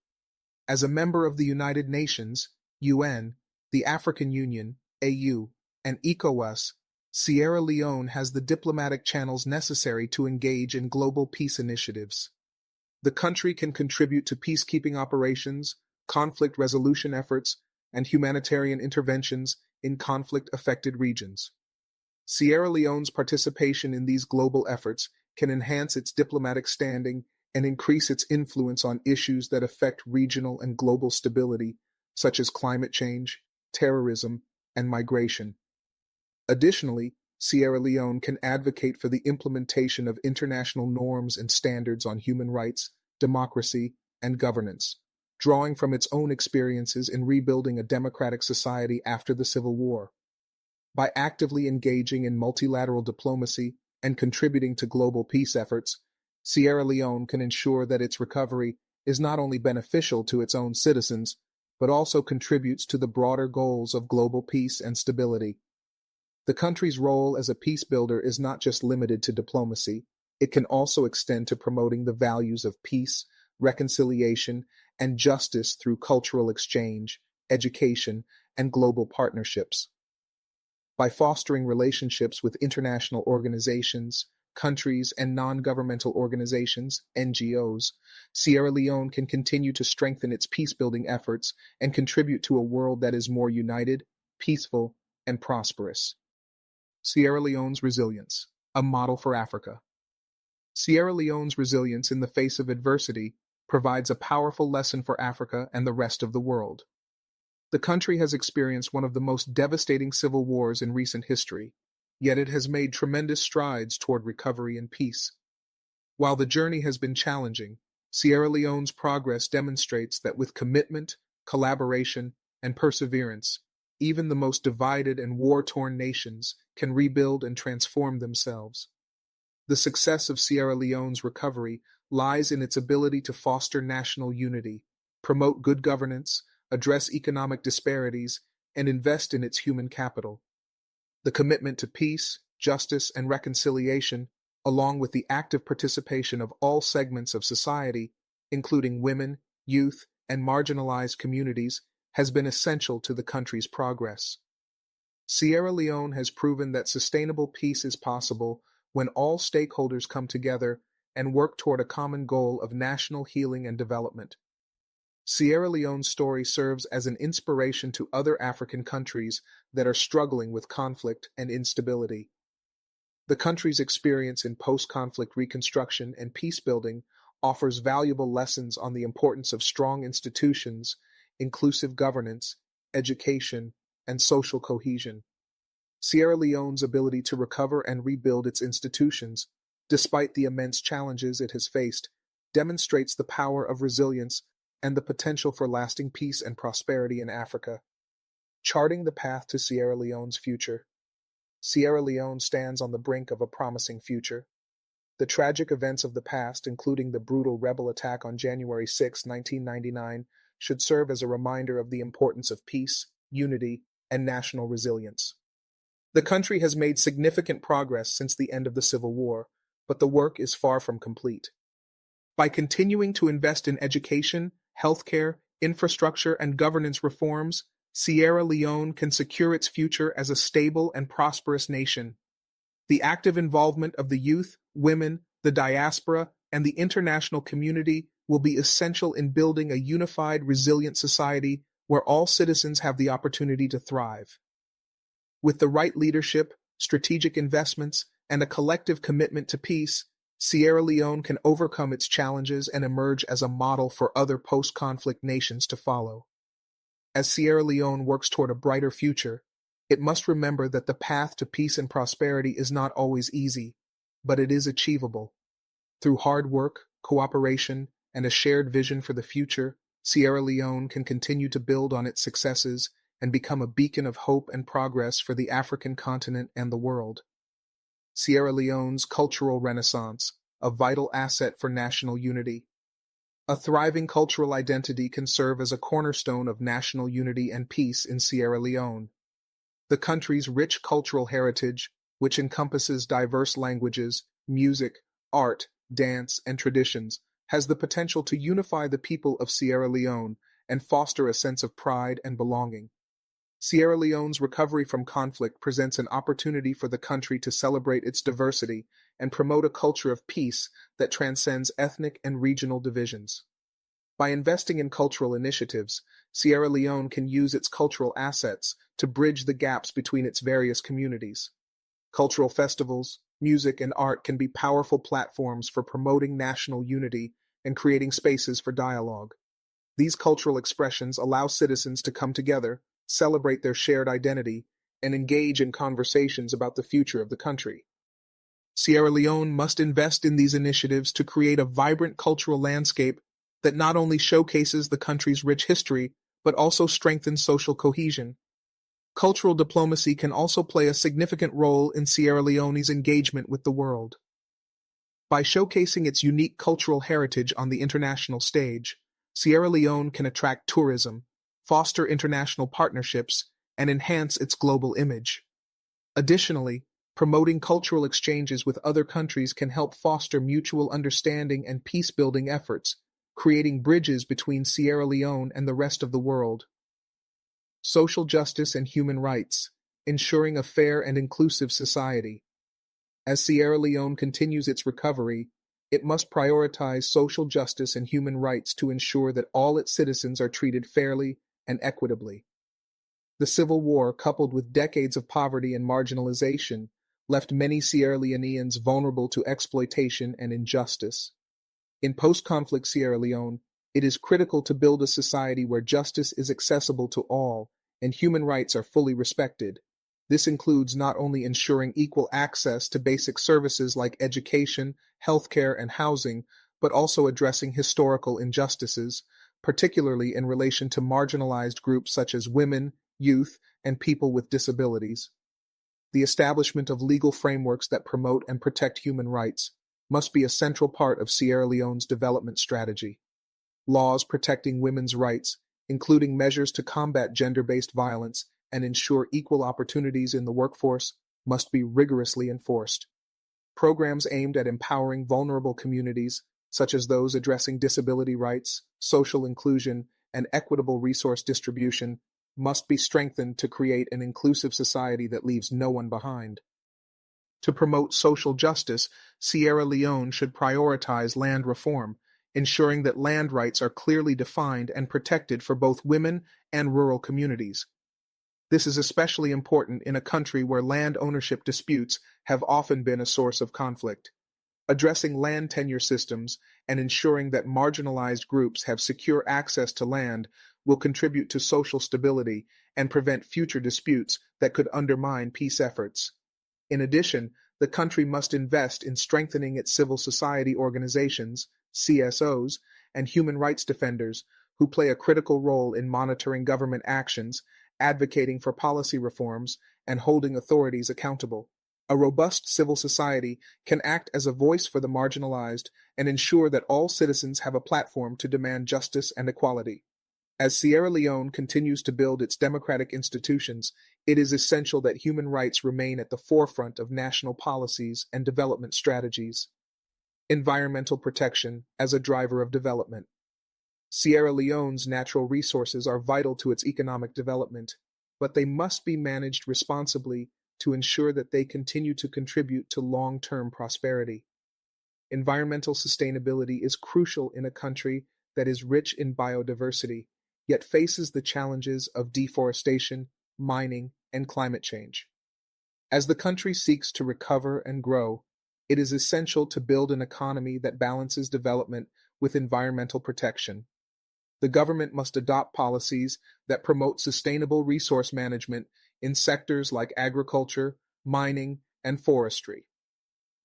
A: As a member of the United Nations, UN, the African Union, AU, and ECOWAS, Sierra Leone has the diplomatic channels necessary to engage in global peace initiatives. The country can contribute to peacekeeping operations, conflict resolution efforts, and humanitarian interventions in conflict-affected regions. Sierra Leone's participation in these global efforts can enhance its diplomatic standing and increase its influence on issues that affect regional and global stability, such as climate change, terrorism, and migration. Additionally, Sierra Leone can advocate for the implementation of international norms and standards on human rights, democracy, and governance, drawing from its own experiences in rebuilding a democratic society after the Civil War. By actively engaging in multilateral diplomacy and contributing to global peace efforts, Sierra Leone can ensure that its recovery is not only beneficial to its own citizens, but also contributes to the broader goals of global peace and stability. The country's role as a peace builder is not just limited to diplomacy. It can also extend to promoting the values of peace, reconciliation, and justice through cultural exchange, education, and global partnerships. By fostering relationships with international organizations, countries, and non-governmental organizations, NGOs, Sierra Leone can continue to strengthen its peace-building efforts and contribute to a world that is more united, peaceful, and prosperous. Sierra Leone's resilience, a model for Africa. Sierra Leone's resilience in the face of adversity provides a powerful lesson for Africa and the rest of the world. The country has experienced one of the most devastating civil wars in recent history, yet it has made tremendous strides toward recovery and peace. While the journey has been challenging, Sierra Leone's progress demonstrates that with commitment, collaboration, and perseverance, even the most divided and war-torn nations can rebuild and transform themselves. The success of Sierra Leone's recovery lies in its ability to foster national unity, promote good governance, address economic disparities, and invest in its human capital. The commitment to peace, justice, and reconciliation, along with the active participation of all segments of society, including women, youth, and marginalized communities, has been essential to the country's progress. Sierra Leone has proven that sustainable peace is possible when all stakeholders come together and work toward a common goal of national healing and development. Sierra Leone's story serves as an inspiration to other African countries that are struggling with conflict and instability. The country's experience in post-conflict reconstruction and peace-building offers valuable lessons on the importance of strong institutions, inclusive governance, education, and social cohesion. Sierra Leone's ability to recover and rebuild its institutions, despite the immense challenges it has faced, demonstrates the power of resilience and the potential for lasting peace and prosperity in Africa. Charting the path to Sierra Leone's future. Sierra Leone stands on the brink of a promising future. The tragic events of the past, including the brutal rebel attack on January 6, 1999, should serve as a reminder of the importance of peace, unity, and national resilience. The country has made significant progress since the end of the Civil War, but the work is far from complete. By continuing to invest in education, healthcare, infrastructure, and governance reforms, Sierra Leone can secure its future as a stable and prosperous nation. The active involvement of the youth, women, the diaspora, and the international community will be essential in building a unified, resilient society where all citizens have the opportunity to thrive. With the right leadership, strategic investments, and a collective commitment to peace, Sierra Leone can overcome its challenges and emerge as a model for other post-conflict nations to follow. As Sierra Leone works toward a brighter future, it must remember that the path to peace and prosperity is not always easy, but it is achievable. Through hard work, cooperation, and a shared vision for the future, Sierra Leone can continue to build on its successes and become a beacon of hope and progress for the African continent and the world. Sierra Leone's cultural renaissance, a vital asset for national unity. A thriving cultural identity can serve as a cornerstone of national unity and peace in Sierra Leone. The country's rich cultural heritage, which encompasses diverse languages, music, art, dance, and traditions, has the potential to unify the people of Sierra Leone and foster a sense of pride and belonging. Sierra Leone's recovery from conflict presents an opportunity for the country to celebrate its diversity and promote a culture of peace that transcends ethnic and regional divisions. By investing in cultural initiatives, Sierra Leone can use its cultural assets to bridge the gaps between its various communities. Cultural festivals, music, and art can be powerful platforms for promoting national unity and creating spaces for dialogue. These cultural expressions allow citizens to come together, celebrate their shared identity, and engage in conversations about the future of the country. Sierra Leone must invest in these initiatives to create a vibrant cultural landscape that not only showcases the country's rich history, but also strengthens social cohesion. Cultural diplomacy can also play a significant role in Sierra Leone's engagement with the world. By showcasing its unique cultural heritage on the international stage, Sierra Leone can attract tourism, foster international partnerships, and enhance its global image. Additionally, promoting cultural exchanges with other countries can help foster mutual understanding and peace-building efforts, creating bridges between Sierra Leone and the rest of the world. Social justice and human rights, ensuring a fair and inclusive society. As Sierra Leone continues its recovery, it must prioritize social justice and human rights to ensure that all its citizens are treated fairly and equitably. The civil war, coupled with decades of poverty and marginalization, left many Sierra Leoneans vulnerable to exploitation and injustice. In post-conflict Sierra Leone, it is critical to build a society where justice is accessible to all and human rights are fully respected. This includes not only ensuring equal access to basic services like education, healthcare, and housing, but also addressing historical injustices, particularly in relation to marginalized groups such as women, youth, and people with disabilities. The establishment of legal frameworks that promote and protect human rights must be a central part of Sierra Leone's development strategy. Laws protecting women's rights, including measures to combat gender-based violence and ensure equal opportunities in the workforce, must be rigorously enforced. Programs aimed at empowering vulnerable communities, such as those addressing disability rights, social inclusion, and equitable resource distribution, must be strengthened to create an inclusive society that leaves no one behind. To promote social justice, Sierra Leone should prioritize land reform, ensuring that land rights are clearly defined and protected for both women and rural communities. This is especially important in a country where land ownership disputes have often been a source of conflict. Addressing land tenure systems and ensuring that marginalized groups have secure access to land will contribute to social stability and prevent future disputes that could undermine peace efforts. In addition, the country must invest in strengthening its civil society organizations, CSOs, and human rights defenders, who play a critical role in monitoring government actions, advocating for policy reforms, and holding authorities accountable. A robust civil society can act as a voice for the marginalized and ensure that all citizens have a platform to demand justice and equality. As Sierra Leone continues to build its democratic institutions, it is essential that human rights remain at the forefront of national policies and development strategies. Environmental protection as a driver of development. Sierra Leone's natural resources are vital to its economic development, but they must be managed responsibly to ensure that they continue to contribute to long-term prosperity. Environmental sustainability is crucial in a country that is rich in biodiversity, yet faces the challenges of deforestation, mining, and climate change. As the country seeks to recover and grow, it is essential to build an economy that balances development with environmental protection. The government must adopt policies that promote sustainable resource management in sectors like agriculture, mining, and forestry.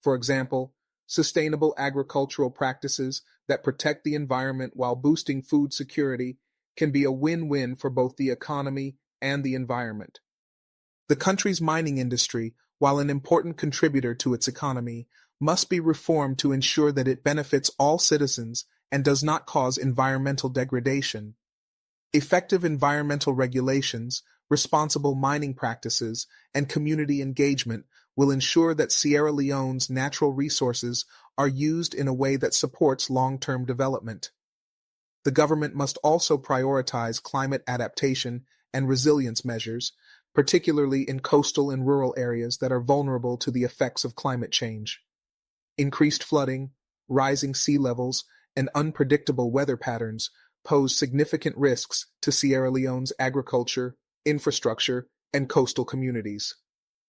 A: For example, sustainable agricultural practices that protect the environment while boosting food security can be a win-win for both the economy and the environment. The country's mining industry, while an important contributor to its economy, must be reformed to ensure that it benefits all citizens and does not cause environmental degradation. Effective environmental regulations, responsible mining practices, and community engagement will ensure that Sierra Leone's natural resources are used in a way that supports long-term development. The government must also prioritize climate adaptation and resilience measures, particularly in coastal and rural areas that are vulnerable to the effects of climate change. Increased flooding, rising sea levels, and unpredictable weather patterns pose significant risks to Sierra Leone's agriculture, infrastructure, and coastal communities.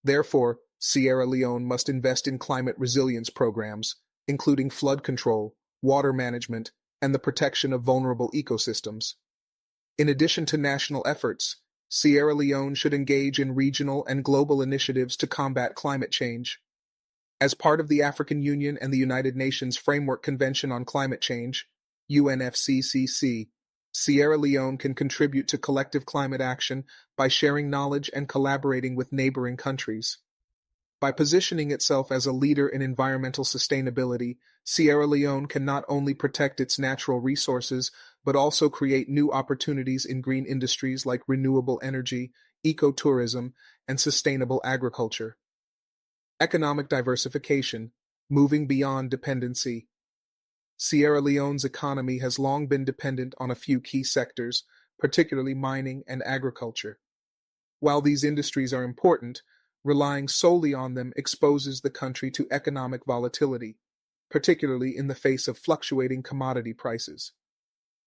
A: Therefore, Sierra Leone must invest in climate resilience programs, including flood control, water management, and the protection of vulnerable ecosystems. In addition to national efforts, Sierra Leone should engage in regional and global initiatives to combat climate change. As part of the African Union and the United Nations Framework Convention on Climate Change, UNFCCC, Sierra Leone can contribute to collective climate action by sharing knowledge and collaborating with neighboring countries. By positioning itself as a leader in environmental sustainability, Sierra Leone can not only protect its natural resources, but also create new opportunities in green industries like renewable energy, ecotourism, and sustainable agriculture. Economic diversification, moving beyond dependency. Sierra Leone's economy has long been dependent on a few key sectors, particularly mining and agriculture. While these industries are important, relying solely on them exposes the country to economic volatility, particularly in the face of fluctuating commodity prices.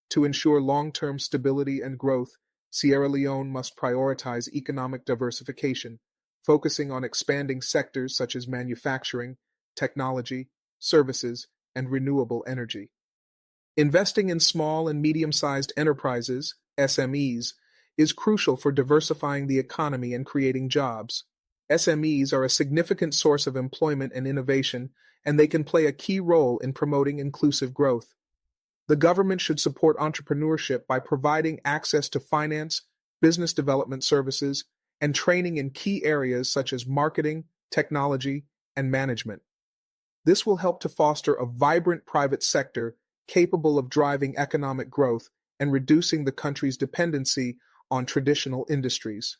A: To ensure long-term stability and growth, Sierra Leone must prioritize economic diversification, focusing on expanding sectors such as manufacturing, technology, services, and renewable energy. Investing in small and medium-sized enterprises, SMEs, is crucial for diversifying the economy and creating jobs. SMEs are a significant source of employment and innovation, and they can play a key role in promoting inclusive growth. The government should support entrepreneurship by providing access to finance, business development services, and training in key areas such as marketing, technology, and management. This will help to foster a vibrant private sector capable of driving economic growth and reducing the country's dependency on traditional industries.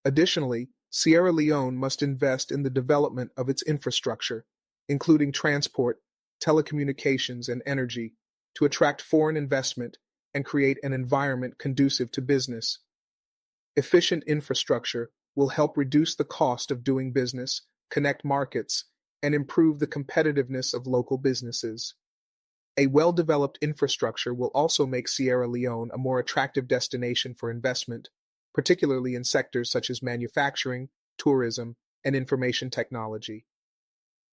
A: Additionally, Sierra Leone must invest in the development of its infrastructure, including transport, telecommunications, and energy, to attract foreign investment and create an environment conducive to business. Efficient infrastructure will help reduce the cost of doing business, connect markets, and improve the competitiveness of local businesses. A well-developed infrastructure will also make Sierra Leone a more attractive destination for investment, particularly in sectors such as manufacturing, tourism, and information technology.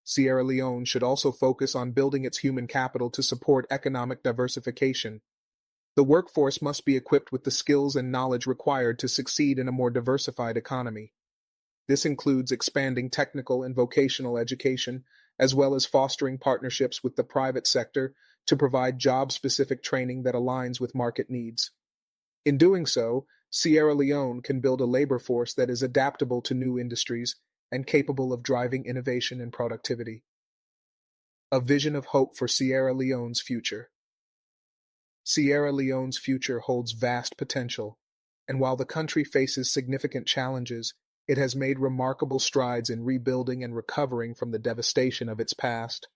A: Sierra Leone should also focus on building its human capital to support economic diversification. The workforce must be equipped with the skills and knowledge required to succeed in a more diversified economy. This includes expanding technical and vocational education, as well as fostering partnerships with the private sector to provide job-specific training that aligns with market needs. In doing so, Sierra Leone can build a labor force that is adaptable to new industries and capable of driving innovation and productivity. A vision of hope for Sierra Leone's future. Sierra Leone's future holds vast potential, and while the country faces significant challenges, it has made remarkable strides in rebuilding and recovering from the devastation of its past.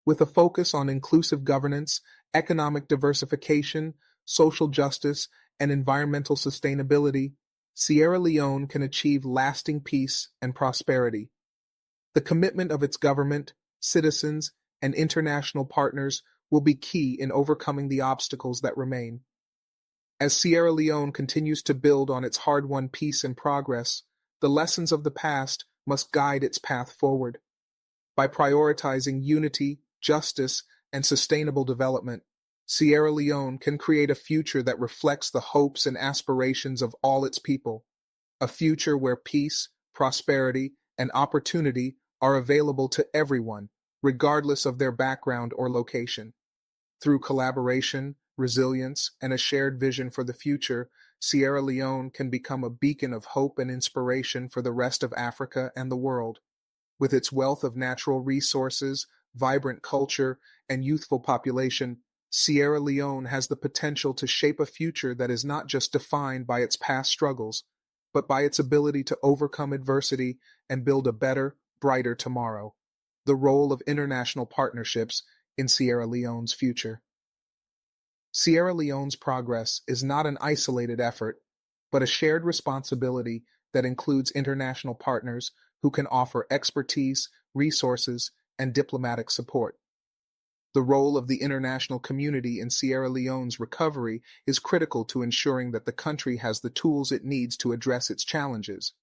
A: With a focus on inclusive governance, economic diversification, social justice, and environmental sustainability, Sierra Leone can achieve lasting peace and prosperity. The commitment of its government, citizens, and international partners will be key in overcoming the obstacles that remain. As Sierra Leone continues to build on its hard-won peace and progress, the lessons of the past must guide its path forward. By prioritizing unity, justice, and sustainable development, Sierra Leone can create a future that reflects the hopes and aspirations of all its people, a future where peace, prosperity, and opportunity are available to everyone, regardless of their background or location. Through collaboration, resilience, and a shared vision for the future, Sierra Leone can become a beacon of hope and inspiration for the rest of Africa and the world. With its wealth of natural resources, vibrant culture, and youthful population, Sierra Leone has the potential to shape a future that is not just defined by its past struggles, but by its ability to overcome adversity and build a better, brighter tomorrow. The role of international partnerships in Sierra Leone's future. Sierra Leone's progress is not an isolated effort, but a shared responsibility that includes international partners who can offer expertise, resources, and diplomatic support. The role of the international community in Sierra Leone's recovery is critical to ensuring that the country has the tools it needs to address its challenges.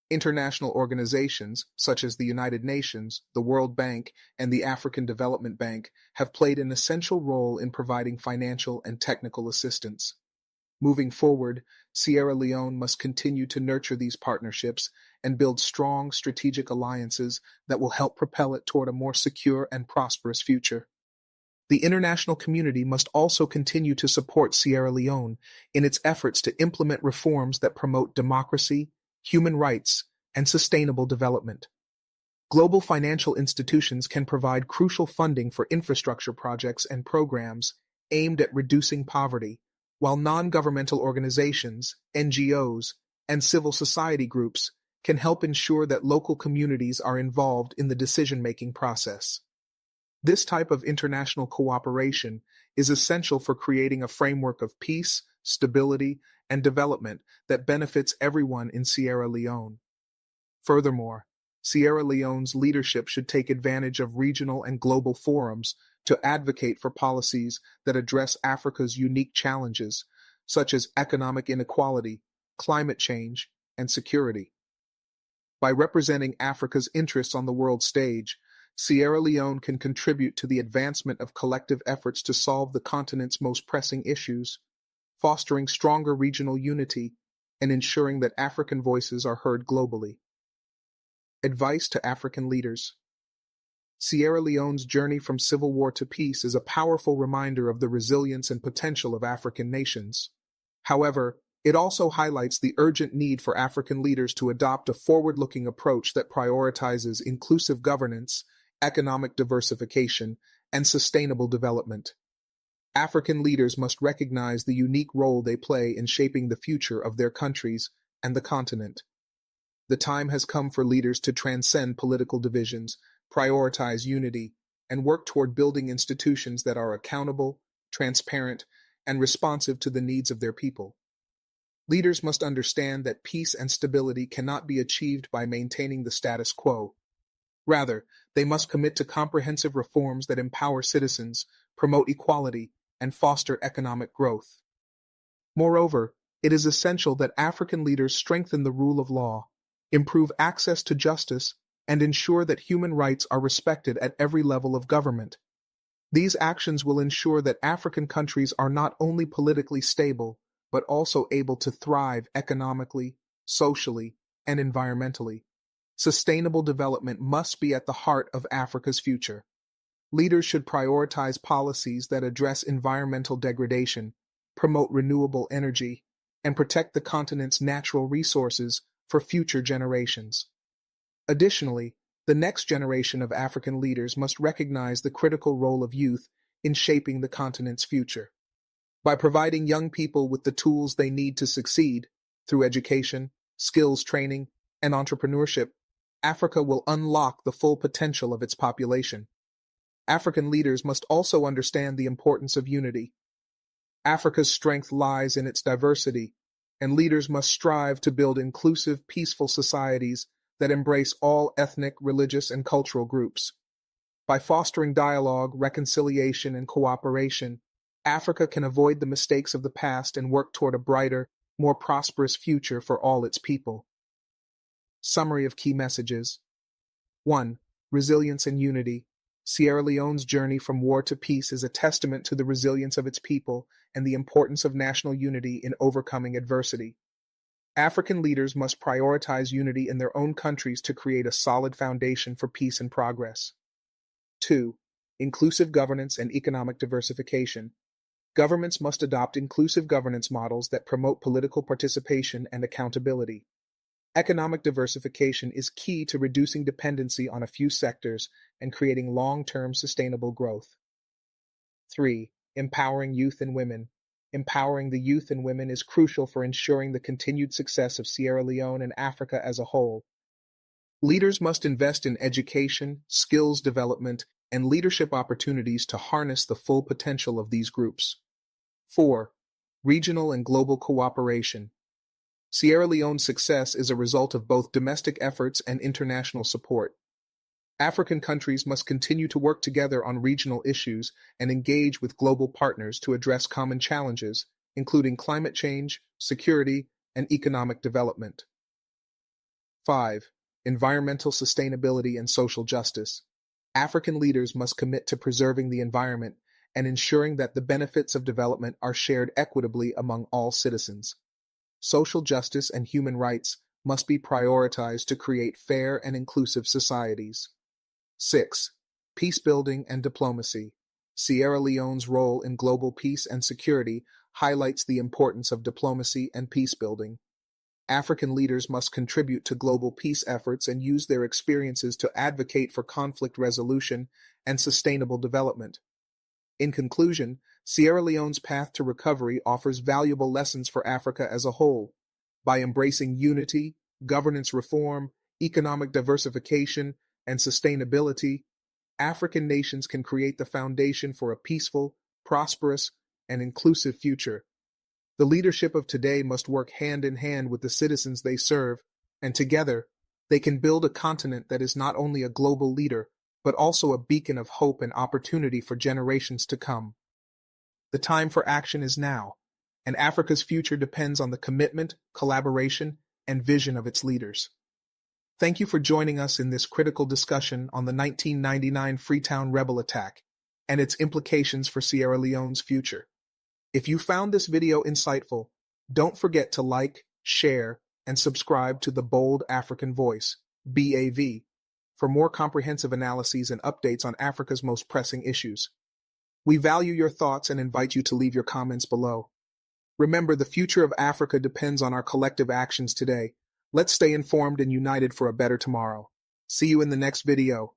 A: International organizations, such as the United Nations, the World Bank, and the African Development Bank, have played an essential role in providing financial and technical assistance. Moving forward, Sierra Leone must continue to nurture these partnerships and build strong strategic alliances that will help propel it toward a more secure and prosperous future. The international community must also continue to support Sierra Leone in its efforts to implement reforms that promote democracy, human rights, and sustainable development. Global financial institutions can provide crucial funding for infrastructure projects and programs aimed at reducing poverty, while non-governmental organizations, NGOs, and civil society groups can help ensure that local communities are involved in the decision-making process. This type of international cooperation is essential for creating a framework of peace, stability, and development that benefits everyone in Sierra Leone. Furthermore, Sierra Leone's leadership should take advantage of regional and global forums to advocate for policies that address Africa's unique challenges, such as economic inequality, climate change, and security. By representing Africa's interests on the world stage, Sierra Leone can contribute to the advancement of collective efforts to solve the continent's most pressing issues, fostering stronger regional unity and ensuring that African voices are heard globally. Advice to African leaders. Sierra Leone's journey from civil war to peace is a powerful reminder of the resilience and potential of African nations. However, it also highlights the urgent need for African leaders to adopt a forward-looking approach that prioritizes inclusive governance, economic diversification, and sustainable development. African leaders must recognize the unique role they play in shaping the future of their countries and the continent. The time has come for leaders to transcend political divisions, prioritize unity, and work toward building institutions that are accountable, transparent, and responsive to the needs of their people. Leaders must understand that peace and stability cannot be achieved by maintaining the status quo. Rather, they must commit to comprehensive reforms that empower citizens, promote equality, and foster economic growth. Moreover, it is essential that African leaders strengthen the rule of law, improve access to justice, and ensure that human rights are respected at every level of government. These actions will ensure that African countries are not only politically stable, but also able to thrive economically, socially, and environmentally. Sustainable development must be at the heart of Africa's future. Leaders should prioritize policies that address environmental degradation, promote renewable energy, and protect the continent's natural resources for future generations. Additionally, the next generation of African leaders must recognize the critical role of youth in shaping the continent's future. By providing young people with the tools they need to succeed through education, skills training, and entrepreneurship, Africa will unlock the full potential of its population. African leaders must also understand the importance of unity. Africa's strength lies in its diversity, and leaders must strive to build inclusive, peaceful societies that embrace all ethnic, religious, and cultural groups. By fostering dialogue, reconciliation, and cooperation, Africa can avoid the mistakes of the past and work toward a brighter, more prosperous future for all its people. Summary of key messages. 1. Resilience and unity. Sierra Leone's journey from war to peace is a testament to the resilience of its people and the importance of national unity in overcoming adversity. African leaders must prioritize unity in their own countries to create a solid foundation for peace and progress. 2. Inclusive governance and economic diversification. Governments must adopt inclusive governance models that promote political participation and accountability. Economic diversification is key to reducing dependency on a few sectors and creating long-term sustainable growth. 3. Empowering youth and women. Empowering the youth and women is crucial for ensuring the continued success of Sierra Leone and Africa as a whole. Leaders must invest in education, skills development, and leadership opportunities to harness the full potential of these groups. 4. Regional and global cooperation. Sierra Leone's success is a result of both domestic efforts and international support. African countries must continue to work together on regional issues and engage with global partners to address common challenges, including climate change, security, and economic development. 5. Environmental sustainability and social justice. African leaders must commit to preserving the environment and ensuring that the benefits of development are shared equitably among all citizens. Social justice and human rights must be prioritized to create fair and inclusive societies. 6. Peacebuilding and diplomacy. Sierra Leone's role in global peace and security highlights the importance of diplomacy and peacebuilding. African leaders must contribute to global peace efforts and use their experiences to advocate for conflict resolution and sustainable development. In conclusion, Sierra Leone's path to recovery offers valuable lessons for Africa as a whole. By embracing unity, governance reform, economic diversification, and sustainability, African nations can create the foundation for a peaceful, prosperous, and inclusive future. The leadership of today must work hand in hand with the citizens they serve, and together, they can build a continent that is not only a global leader, but also a beacon of hope and opportunity for generations to come. The time for action is now, and Africa's future depends on the commitment, collaboration, and vision of its leaders. Thank you for joining us in this critical discussion on the 1999 Freetown rebel attack and its implications for Sierra Leone's future. If you found this video insightful, don't forget to like, share, and subscribe to the Bold African Voice, BAV, for more comprehensive analyses and updates on Africa's most pressing issues. We value your thoughts and invite you to leave your comments below. Remember, the future of Africa depends on our collective actions today. Let's stay informed and united for a better tomorrow. See you in the next video.